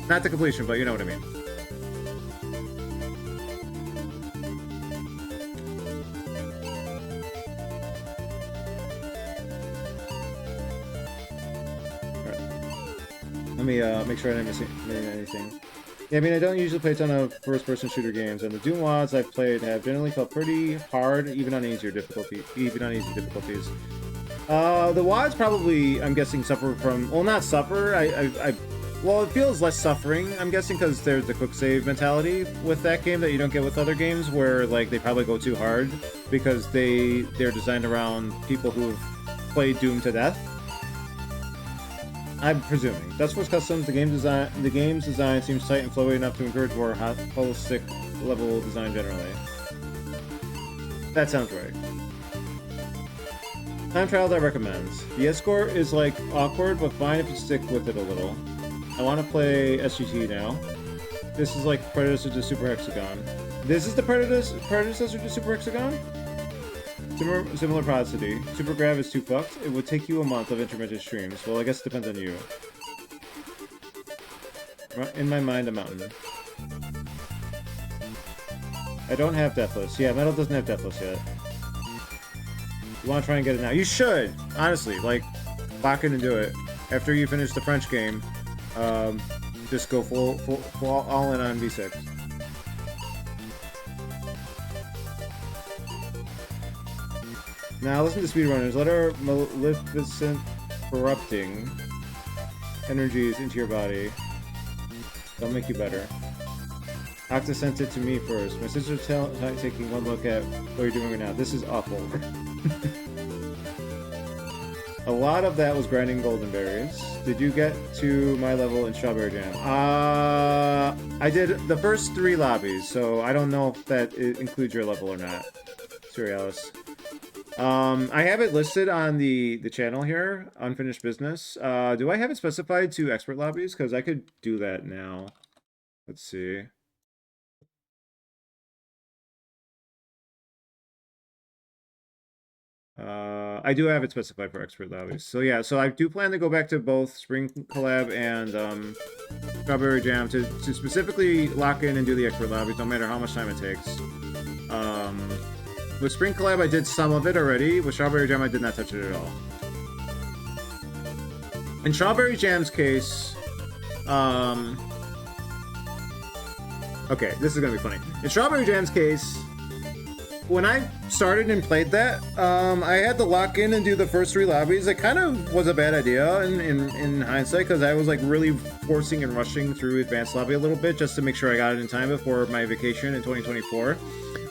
Not to completion, but you know what I mean. Let me make sure I didn't miss anything. Yeah, I mean, I don't usually play a ton of first-person shooter games, and the Doom WADs I've played have generally felt pretty hard, even on easy difficulties. The WADs probably, I'm guessing, suffer from... Well, not suffer. Well, it feels less suffering, I'm guessing, because there's the quick save mentality with that game that you don't get with other games, where, like, they probably go too hard, because they're designed around people who've played Doom to death. I'm presuming. That's what's custom. The game's design seems tight and flowy enough to encourage more holistic level design generally. That sounds right. Time trials I recommend. The escort is like awkward, but fine if you stick with it a little. I want to play SGT now. This is like predecessor to Super Hexagon. This is the predecessor to Super Hexagon? Similar prosody. Super Grav is too fucked. It would take you a month of intermittent streams. Well, I guess it depends on you. In my mind, a mountain. I don't have Deathless. Yeah, Metal doesn't have Deathless yet. You want to try and get it now? You should! Honestly, like, lock in and do it. After you finish the French game, just go full all in on V6. Now listen to speedrunners. Let our maleficent corrupting energies into your body. They'll make you better. Octa sent it to me first. My sister's taking one look at what you're doing right now. This is awful. A lot of that was grinding golden berries. Did you get to my level in Strawberry Jam? I did the first 3 lobbies, so I don't know if that includes your level or not. Surrealis. I have it listed on the channel here, Unfinished Business. Do I have it specified to expert lobbies? Because I could do that now. Let's see. I do have it specified for expert lobbies. So yeah, so I do plan to go back to both Spring Collab and Strawberry Jam to specifically lock in and do the expert lobbies, no matter how much time it takes. With Spring Collab, I did some of it already. With Strawberry Jam, I did not touch it at all. In Strawberry Jam's case, Okay, this is gonna be funny. In Strawberry Jam's case, when I started and played that, I had to lock in and do the first 3 lobbies. It kind of was a bad idea in hindsight, because I was like really forcing and rushing through advanced lobby a little bit just to make sure I got it in time before my vacation in 2024.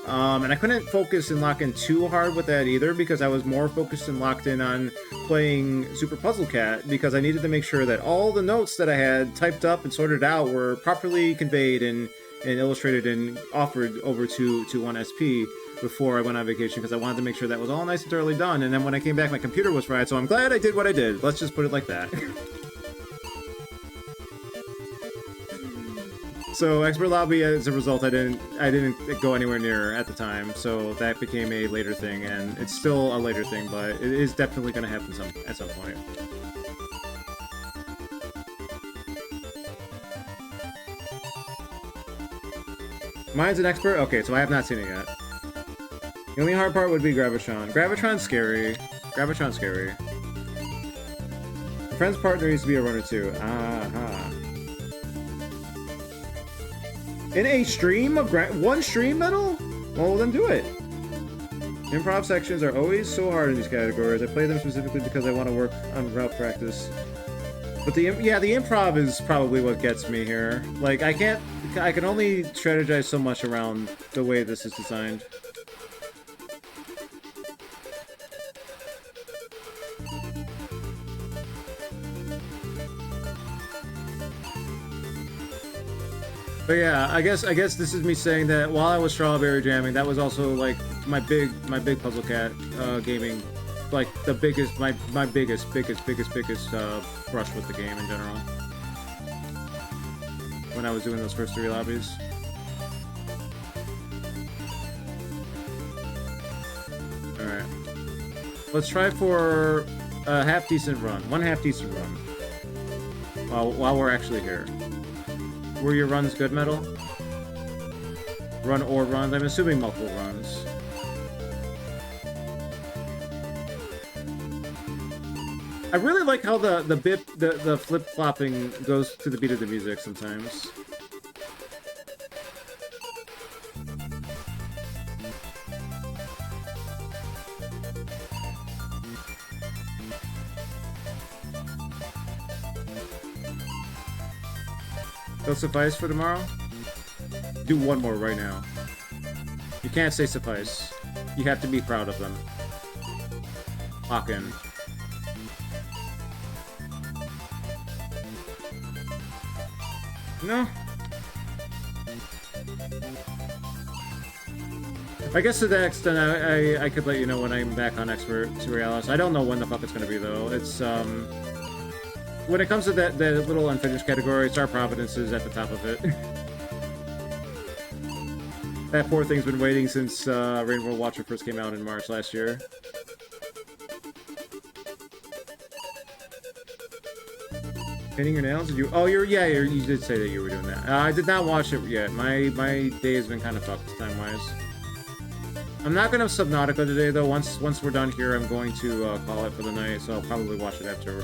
And I couldn't focus and lock in too hard with that either, because I was more focused and locked in on playing Super Puzzle Cat, because I needed to make sure that all the notes that I had typed up and sorted out were properly conveyed and illustrated and offered over to 1SP before I went on vacation, because I wanted to make sure that was all nice and thoroughly done. And then when I came back, my computer was fried, so I'm glad I did what I did. Let's just put it like that. So Expert Lobby, as a result, I didn't go anywhere near at the time, so that became a later thing, and it's still a later thing, but it is definitely going to happen at some point. Mine's an expert? Okay, so I have not seen it yet. The only hard part would be Gravitron. Gravitron's scary. Gravitron's scary. A friend's partner needs to be a runner too. Aha. In a stream of one stream medal? Well, then do it. Improv sections are always so hard in these categories. I play them specifically because I want to work on route practice. But the improv is probably what gets me here. Like, I can only strategize so much around the way this is designed. But yeah, I guess this is me saying that while I was strawberry jamming, that was also like my big Puzzle Cat gaming, like the biggest my biggest brush with the game in general. When I was doing those first 3 lobbies. All right, let's try for a half decent run, one half decent run. While we're actually here. Were your runs good, Metal? Run or runs? I'm assuming multiple runs. I really like how the flip-flopping goes to the beat of the music sometimes. They'll suffice for tomorrow? Do one more right now. You can't say suffice. You have to be proud of them. Lock in. No. I guess to that extent, I could let you know when I'm back on Expert Surrealis. I don't know when the fuck it's gonna be though. It's when it comes to that little unfinished category, Star Providence is at the top of it. That poor thing's been waiting since Rainbow Watcher first came out in March last year. Painting your nails? Did you? Oh, you did say that you were doing that. I did not watch it yet. My day has been kind of fucked time-wise. I'm not gonna Subnautica today though. Once we're done here, I'm going to call it for the night, so I'll probably watch it after.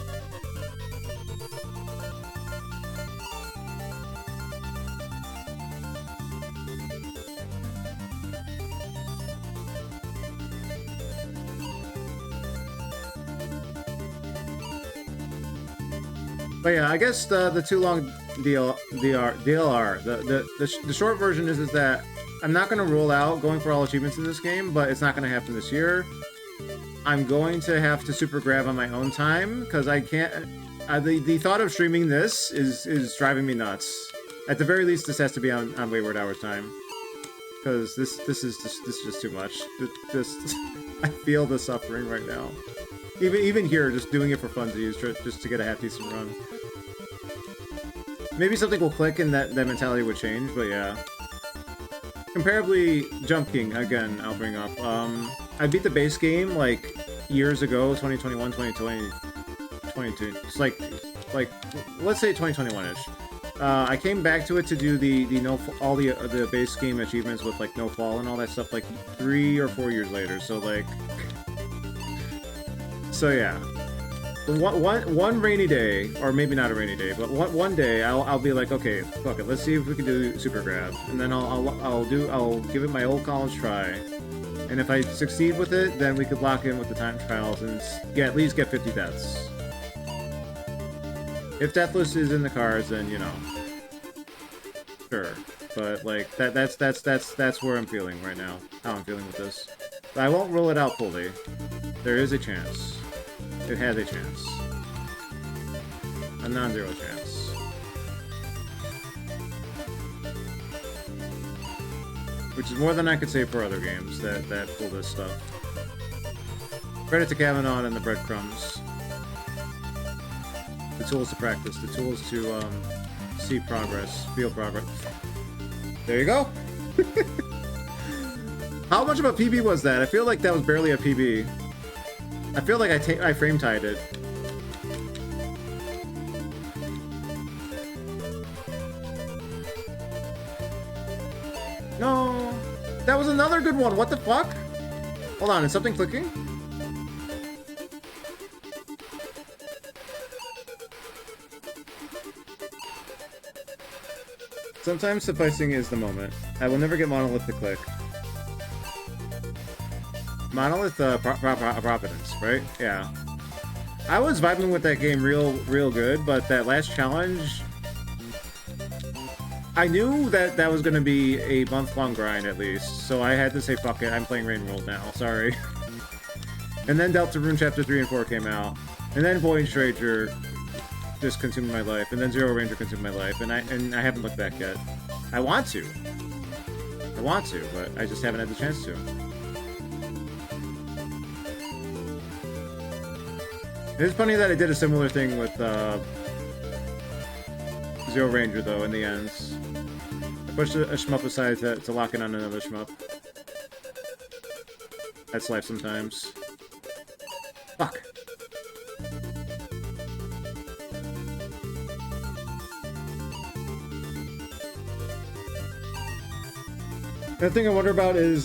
But yeah, I guess the too long DLR, the short version is that I'm not going to rule out going for all achievements in this game, but it's not going to happen this year. I'm going to have to super grab on my own time, because I can't... the thought of streaming this is driving me nuts. At the very least, this has to be on Wayward Hours time. Because this is just too much. I feel the suffering right now. Even here, just doing it for funsies, just to get a half-decent run. Maybe something will click and that mentality would change, but yeah. Comparably, Jump King, again, I'll bring up. I beat the base game, like, years ago, 2021, 2020, 22. It's like, let's say 2021-ish. I came back to it to do all the base game achievements with, like, no fall and all that stuff, like, 3 or 4 years later, so, like... So, yeah. One rainy day, or maybe not a rainy day, but one day I'll be like, okay, fuck it, let's see if we can do Super Grav, and then I'll give it my old college try, and if I succeed with it, then we could lock in with the time trials and at least get 50 deaths. If Deathless is in the cards, then you know, sure. But like that's where I'm feeling right now. How I'm feeling with this. But I won't rule it out fully. There is a chance. It has a chance. A non-zero chance. Which is more than I could say for other games that pull this stuff. Credit to Kavanaugh and the breadcrumbs. The tools to practice. The tools to see progress. Feel progress. There you go! How much of a PB was that? I feel like that was barely a PB. I feel like I frame-tied it. No! That was another good one! What the fuck? Hold on, is something clicking? Sometimes sufficing is the moment. I will never get Monolith to click. Monolith, Providence, right? Yeah. I was vibing with that game real good, but that last challenge... I knew that that was going to be a month-long grind, at least, so I had to say, fuck it, I'm playing Rain World now, sorry. And then Deltarune Chapter 3 and 4 came out, and then Voyage Ranger just consumed my life, and then Zero Ranger consumed my life, and I haven't looked back yet. I want to, but I just haven't had the chance to. It's funny that I did a similar thing with Zero Ranger, though, in the end. I pushed a shmup aside to lock in on another shmup. That's life sometimes. Fuck. The thing I wonder about is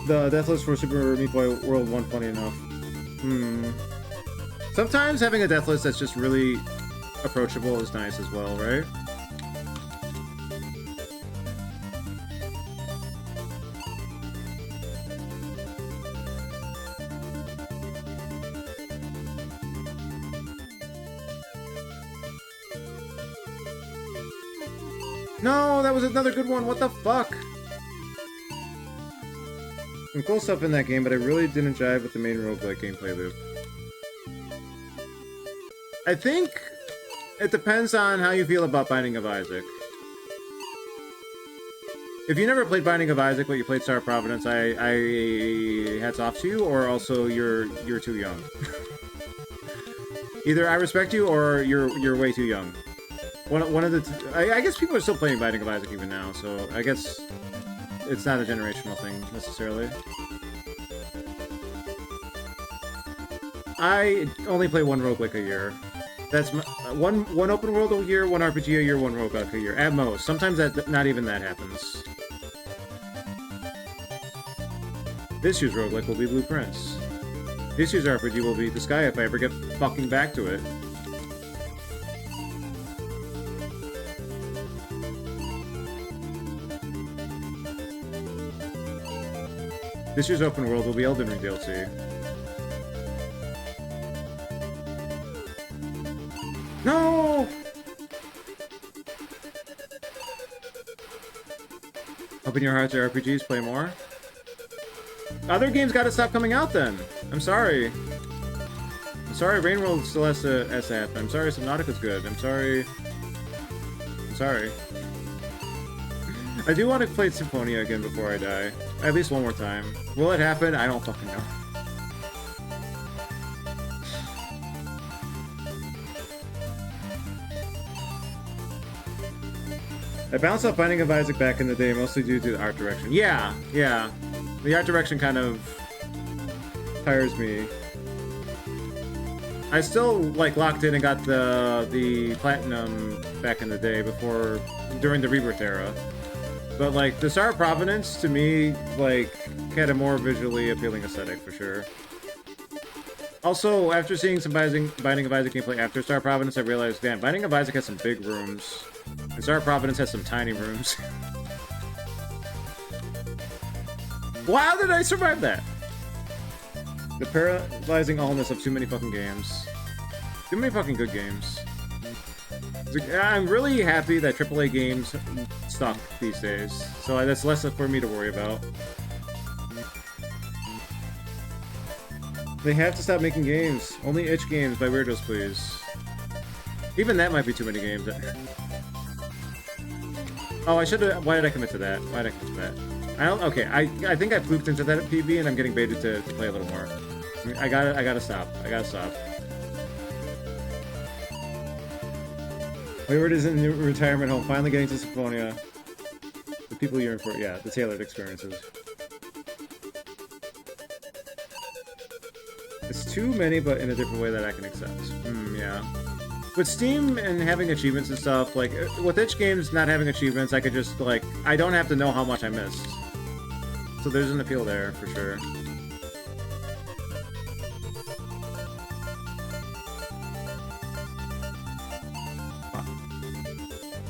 the deathless for Super Meat Boy World 1 funny enough. Sometimes having a deathless that's just really approachable is nice as well, right? No, that was another good one. What the fuck? Some cool stuff in that game, but I really didn't jive with the main roguelike gameplay loop. I think it depends on how you feel about Binding of Isaac. If you never played Binding of Isaac, but you played Star of Providence, I hats off to you, or also you're too young. Either I respect you, or you're way too young. One of the I guess people are still playing Binding of Isaac even now, so I guess it's not a generational thing necessarily. I only play one roguelike a year. That's one open world a year, one RPG a year, one roguelike a year at most. Sometimes not even that happens. This year's roguelike will be Blueprints. This year's RPG will be The Sky if I ever get fucking back to it. This year's open world will be Elden Ring DLC. No! Open your hearts to RPGs, play more. Other games gotta stop coming out then. I'm sorry. I'm sorry Rain World still has to happen. I'm sorry Subnautica's good. I'm sorry. I do want to play Symphonia again before I die. At least one more time. Will it happen? I don't fucking know. I bounced off Binding of Isaac back in the day, mostly due to the art direction. Yeah. The art direction kind of tires me. I still, like, locked in and got the Platinum back in the day during the Rebirth era. But, like, the Star of Providence, to me, like, had a more visually appealing aesthetic, for sure. Also, after seeing some Binding of Isaac gameplay after Star Providence, I realized, damn, Binding of Isaac has some big rooms. And Star Providence has some tiny rooms. Wow, how did I survive that? The paralyzing allness of too many fucking games. Too many fucking good games. I'm really happy that AAA games suck these days. So that's less for me to worry about. They have to stop making games. Only itch games by weirdos, please. Even that might be too many games. Oh, I should have. Why did I commit to that? Why did I commit to that? I don't. Okay, I think I fluked into that at PB, and I'm getting baited to play a little more. I gotta stop. I gotta stop. Wayward is in the retirement home, finally getting to Symphonia. The people yearn for it. Yeah, the tailored experiences. It's too many, but in a different way that I can accept. Yeah. With Steam and having achievements and stuff, like, with itch games not having achievements, I could just, like, I don't have to know how much I missed. So there's an appeal there, for sure.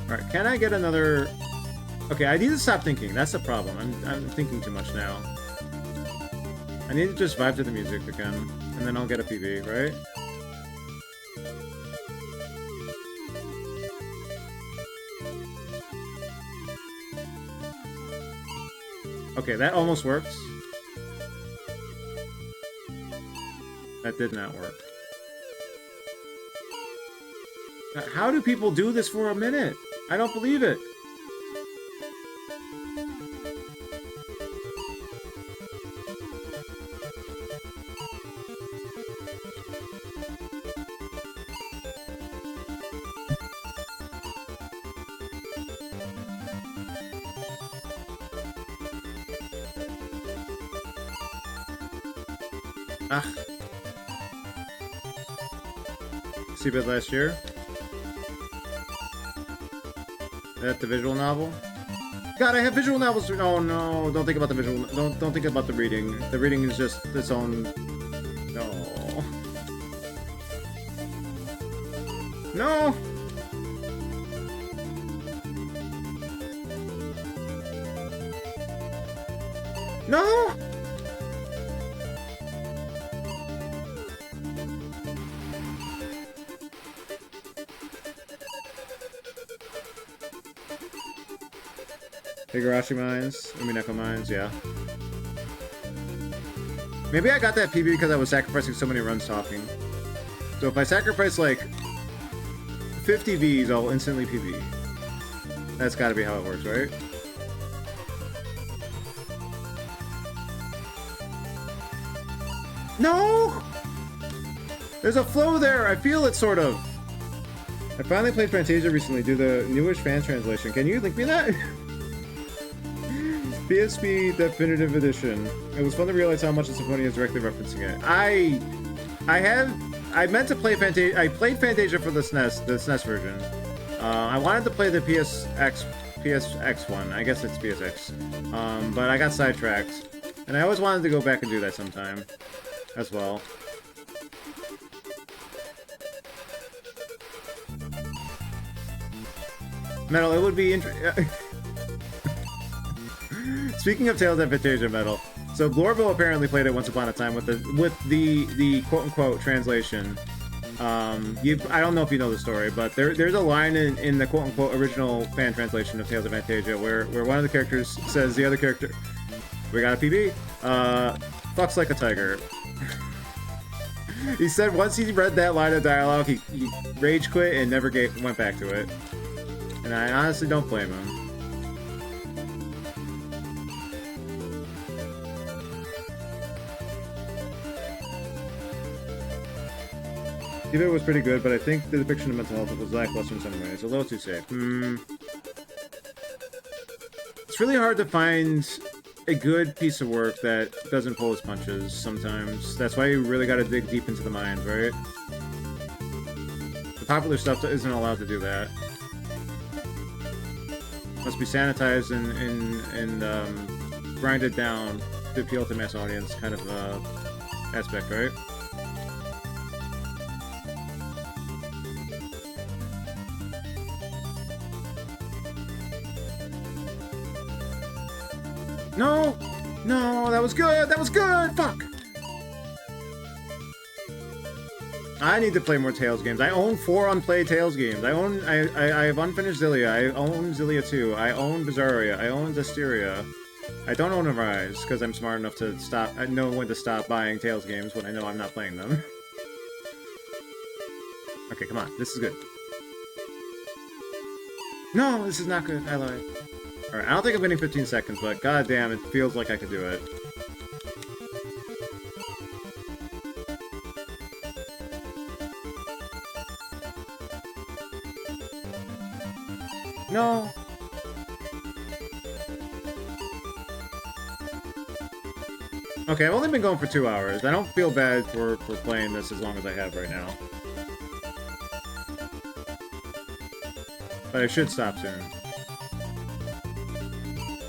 Alright, can I get another... Okay, I need to stop thinking. That's the problem. I'm thinking too much now. I need to just vibe to the music again, and then I'll get a PB, right? Okay, that almost worked. That did not work. How do people do this for a minute? I don't believe it. Ah. Seabed last year. That the visual novel? God, I have visual novels. Oh no, don't think about the visual. Don't think about the reading. The reading is just its own. No. No. No. Higurashi Mines, Umineko Mines, yeah. Maybe I got that PB because I was sacrificing so many runs talking. So if I sacrifice like 50 Vs, I'll instantly PB. That's gotta be how it works, right? No! There's a flow there! I feel it, sort of! I finally played Fantasia recently, do the newish fan translation. Can you link me that? PSP Definitive Edition. It was fun to realize how much the Symphonia is directly referencing it. I meant to play Fantasia. I played Fantasia for the SNES version. I wanted to play the PSX one. I guess it's PSX. But I got sidetracked. And I always wanted to go back and do that sometime as well. Metal, it would be interesting. Speaking of Tales of Fantasia, Metal, so Glorville apparently played it once upon a time with the quote-unquote translation. I don't know if you know the story, but there's a line in the quote-unquote original fan translation of Tales of Fantasia where one of the characters says the other character, we got a PB, fucks like a tiger. He said once he read that line of dialogue, he rage quit and never went back to it. And I honestly don't blame him. It was pretty good, but I think the depiction of mental health was lackluster in some ways. A little too safe. It's really hard to find a good piece of work that doesn't pull its punches sometimes. That's why you really gotta dig deep into the mind, right? The popular stuff isn't allowed to do that. Must be sanitized and grinded down to appeal to mass audience kind of aspect, right? No! No, that was good! That was good! Fuck! I need to play more Tales games. I own 4 unplayed Tales games. I have unfinished Zillia. I own Zillia 2. I own Bizarria. I own Zestiria. I don't own Arise, because I'm smart enough to stop. I know when to stop buying Tales games when I know I'm not playing them. Okay, come on. This is good. No, this is not good. I lied. Alright, I don't think I'm getting 15 seconds, but goddamn, it feels like I could do it. No! Okay, I've only been going for 2 hours. I don't feel bad for playing this as long as I have right now. But I should stop soon.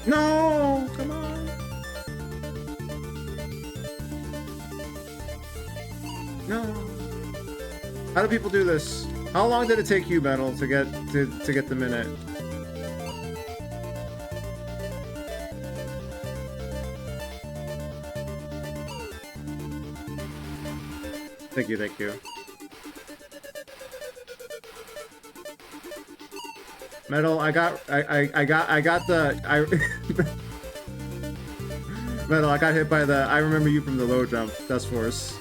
No! Come on! No! How do people do this? How long did it take you, Metal, to get the minute? Thank you, thank you. Metal, I got the Metal, I got hit by the I remember you from the low jump, Dust Force.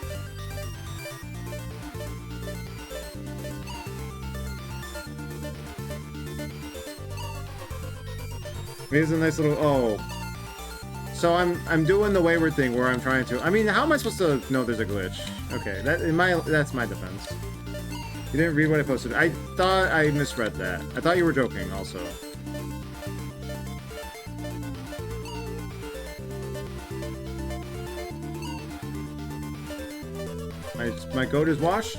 Here's a nice little So I'm doing the wayward thing where I'm trying to. I mean, how am I supposed to know there's a glitch? Okay, that's my defense. You didn't read what I posted. I thought I misread that. I thought you were joking also. My goat is washed.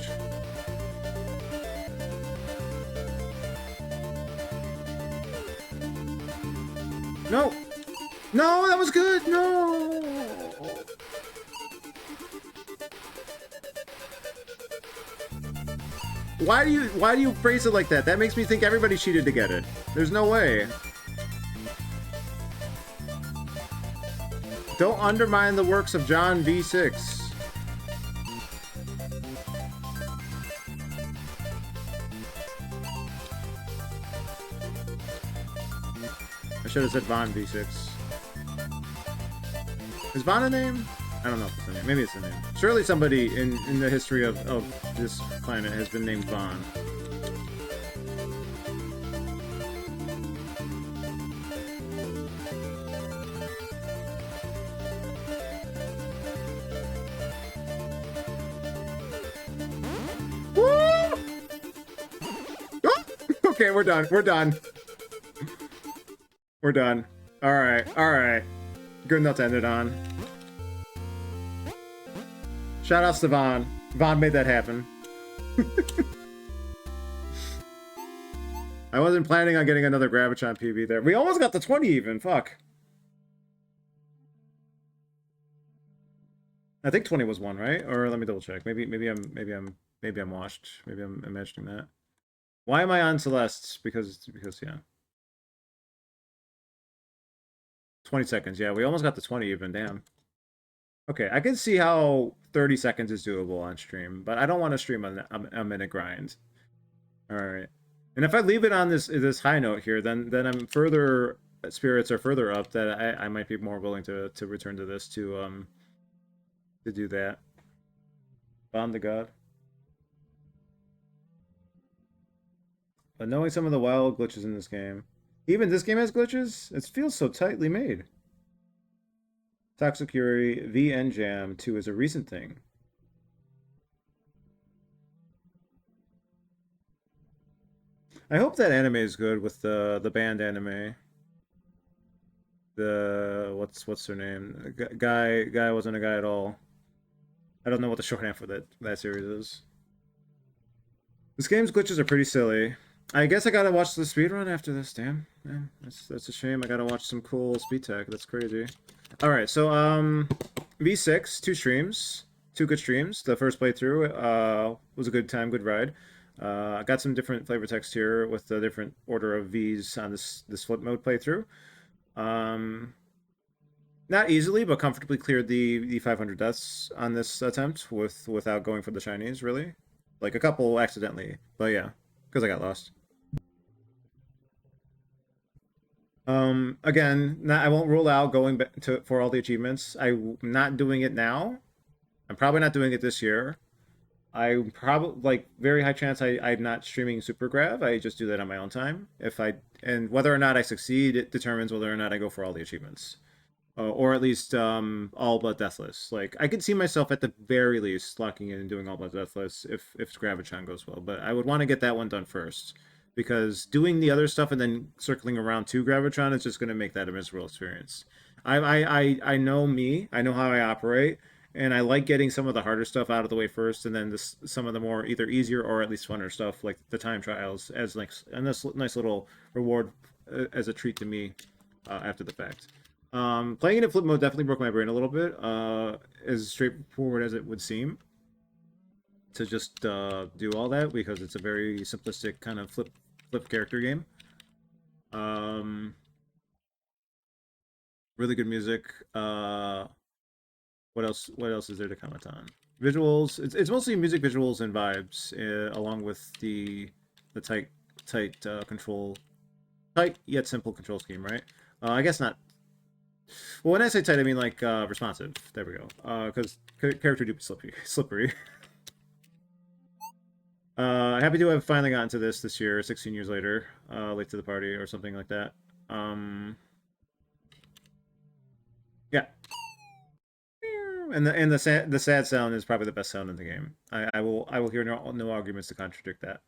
No! No, that was good! No! Why do you phrase it like that? That makes me think everybody cheated to get it. There's no way. Don't undermine the works of John V6. I should have said Von V6. Is Von a name? I don't know if it's a name. Maybe it's a name. Surely somebody in the history of this planet has been named Von. Woo! Oh! Okay, we're done. We're done. We're done. Alright, alright. Good enough to end it on. Shoutouts to Vaughn. Vaughn made that happen. I wasn't planning on getting another Gravitron PB there. We almost got the 20 even. Fuck. I think 20 was one, right? Or let me double check. Maybe I'm washed. Maybe I'm imagining that. Why am I on Celeste? Because yeah. 20 seconds. Yeah, we almost got the 20 even. Damn. Okay, I can see how 30 seconds is doable on stream, but I don't want to stream a minute grind. All right. And if I leave it on this high note here, then I'm further spirits are further up that I might be more willing to return to this to do that. Bond the god. But knowing some of the wild glitches in this game, even this game has glitches. It feels so tightly made. Toxicuri VN Jam 2 is a recent thing. I hope that anime is good with the band anime. The what's their name? Guy wasn't a guy at all. I don't know what the shorthand for that series is. This game's glitches are pretty silly. I guess I gotta watch the speedrun after this. Damn, man, that's a shame. I gotta watch some cool speed tech. That's crazy. All right, so V6, 2 streams, 2 good streams. The first playthrough was a good time, good ride. I got some different flavor text here with the different order of V's on this flip mode playthrough. Not easily, but comfortably cleared the 500 deaths on this attempt without going for the shinies, really. Like a couple accidentally, but yeah, because I got lost. Again, I won't rule out going back to for all the achievements. I'm not doing it now. I'm probably not doing it this year. I probably like very high chance I'm not streaming Super Grav. I just do that on my own time. If I and whether or not I succeed, it determines whether or not I go for all the achievements, or at least all but deathless. Like I could see myself at the very least locking in and doing all but deathless if Gravitron goes well. But I would want to get that one done first because doing the other stuff and then circling around to Gravitron is just going to make that a miserable experience. I know me. I know how I operate and I like getting some of the harder stuff out of the way first, and then some of the more either easier or at least funner stuff, like the time trials, as like a nice little reward as a treat to me after the fact. Playing it in flip mode definitely broke my brain a little bit. As straightforward as it would seem to just do all that because it's a very simplistic kind of flip character game. Um, really good music. What else? What else is there to comment on? Visuals. It's mostly music, visuals, and vibes, along with the tight control, tight yet simple control scheme. Right? I guess not. Well, when I say tight, I mean like responsive. There we go. Because character do be slippery. Happy to have finally gotten to this year, 16 years later, late to the party or something like that. Yeah, and the sad sound is probably the best sound in the game. I will hear no arguments to contradict that.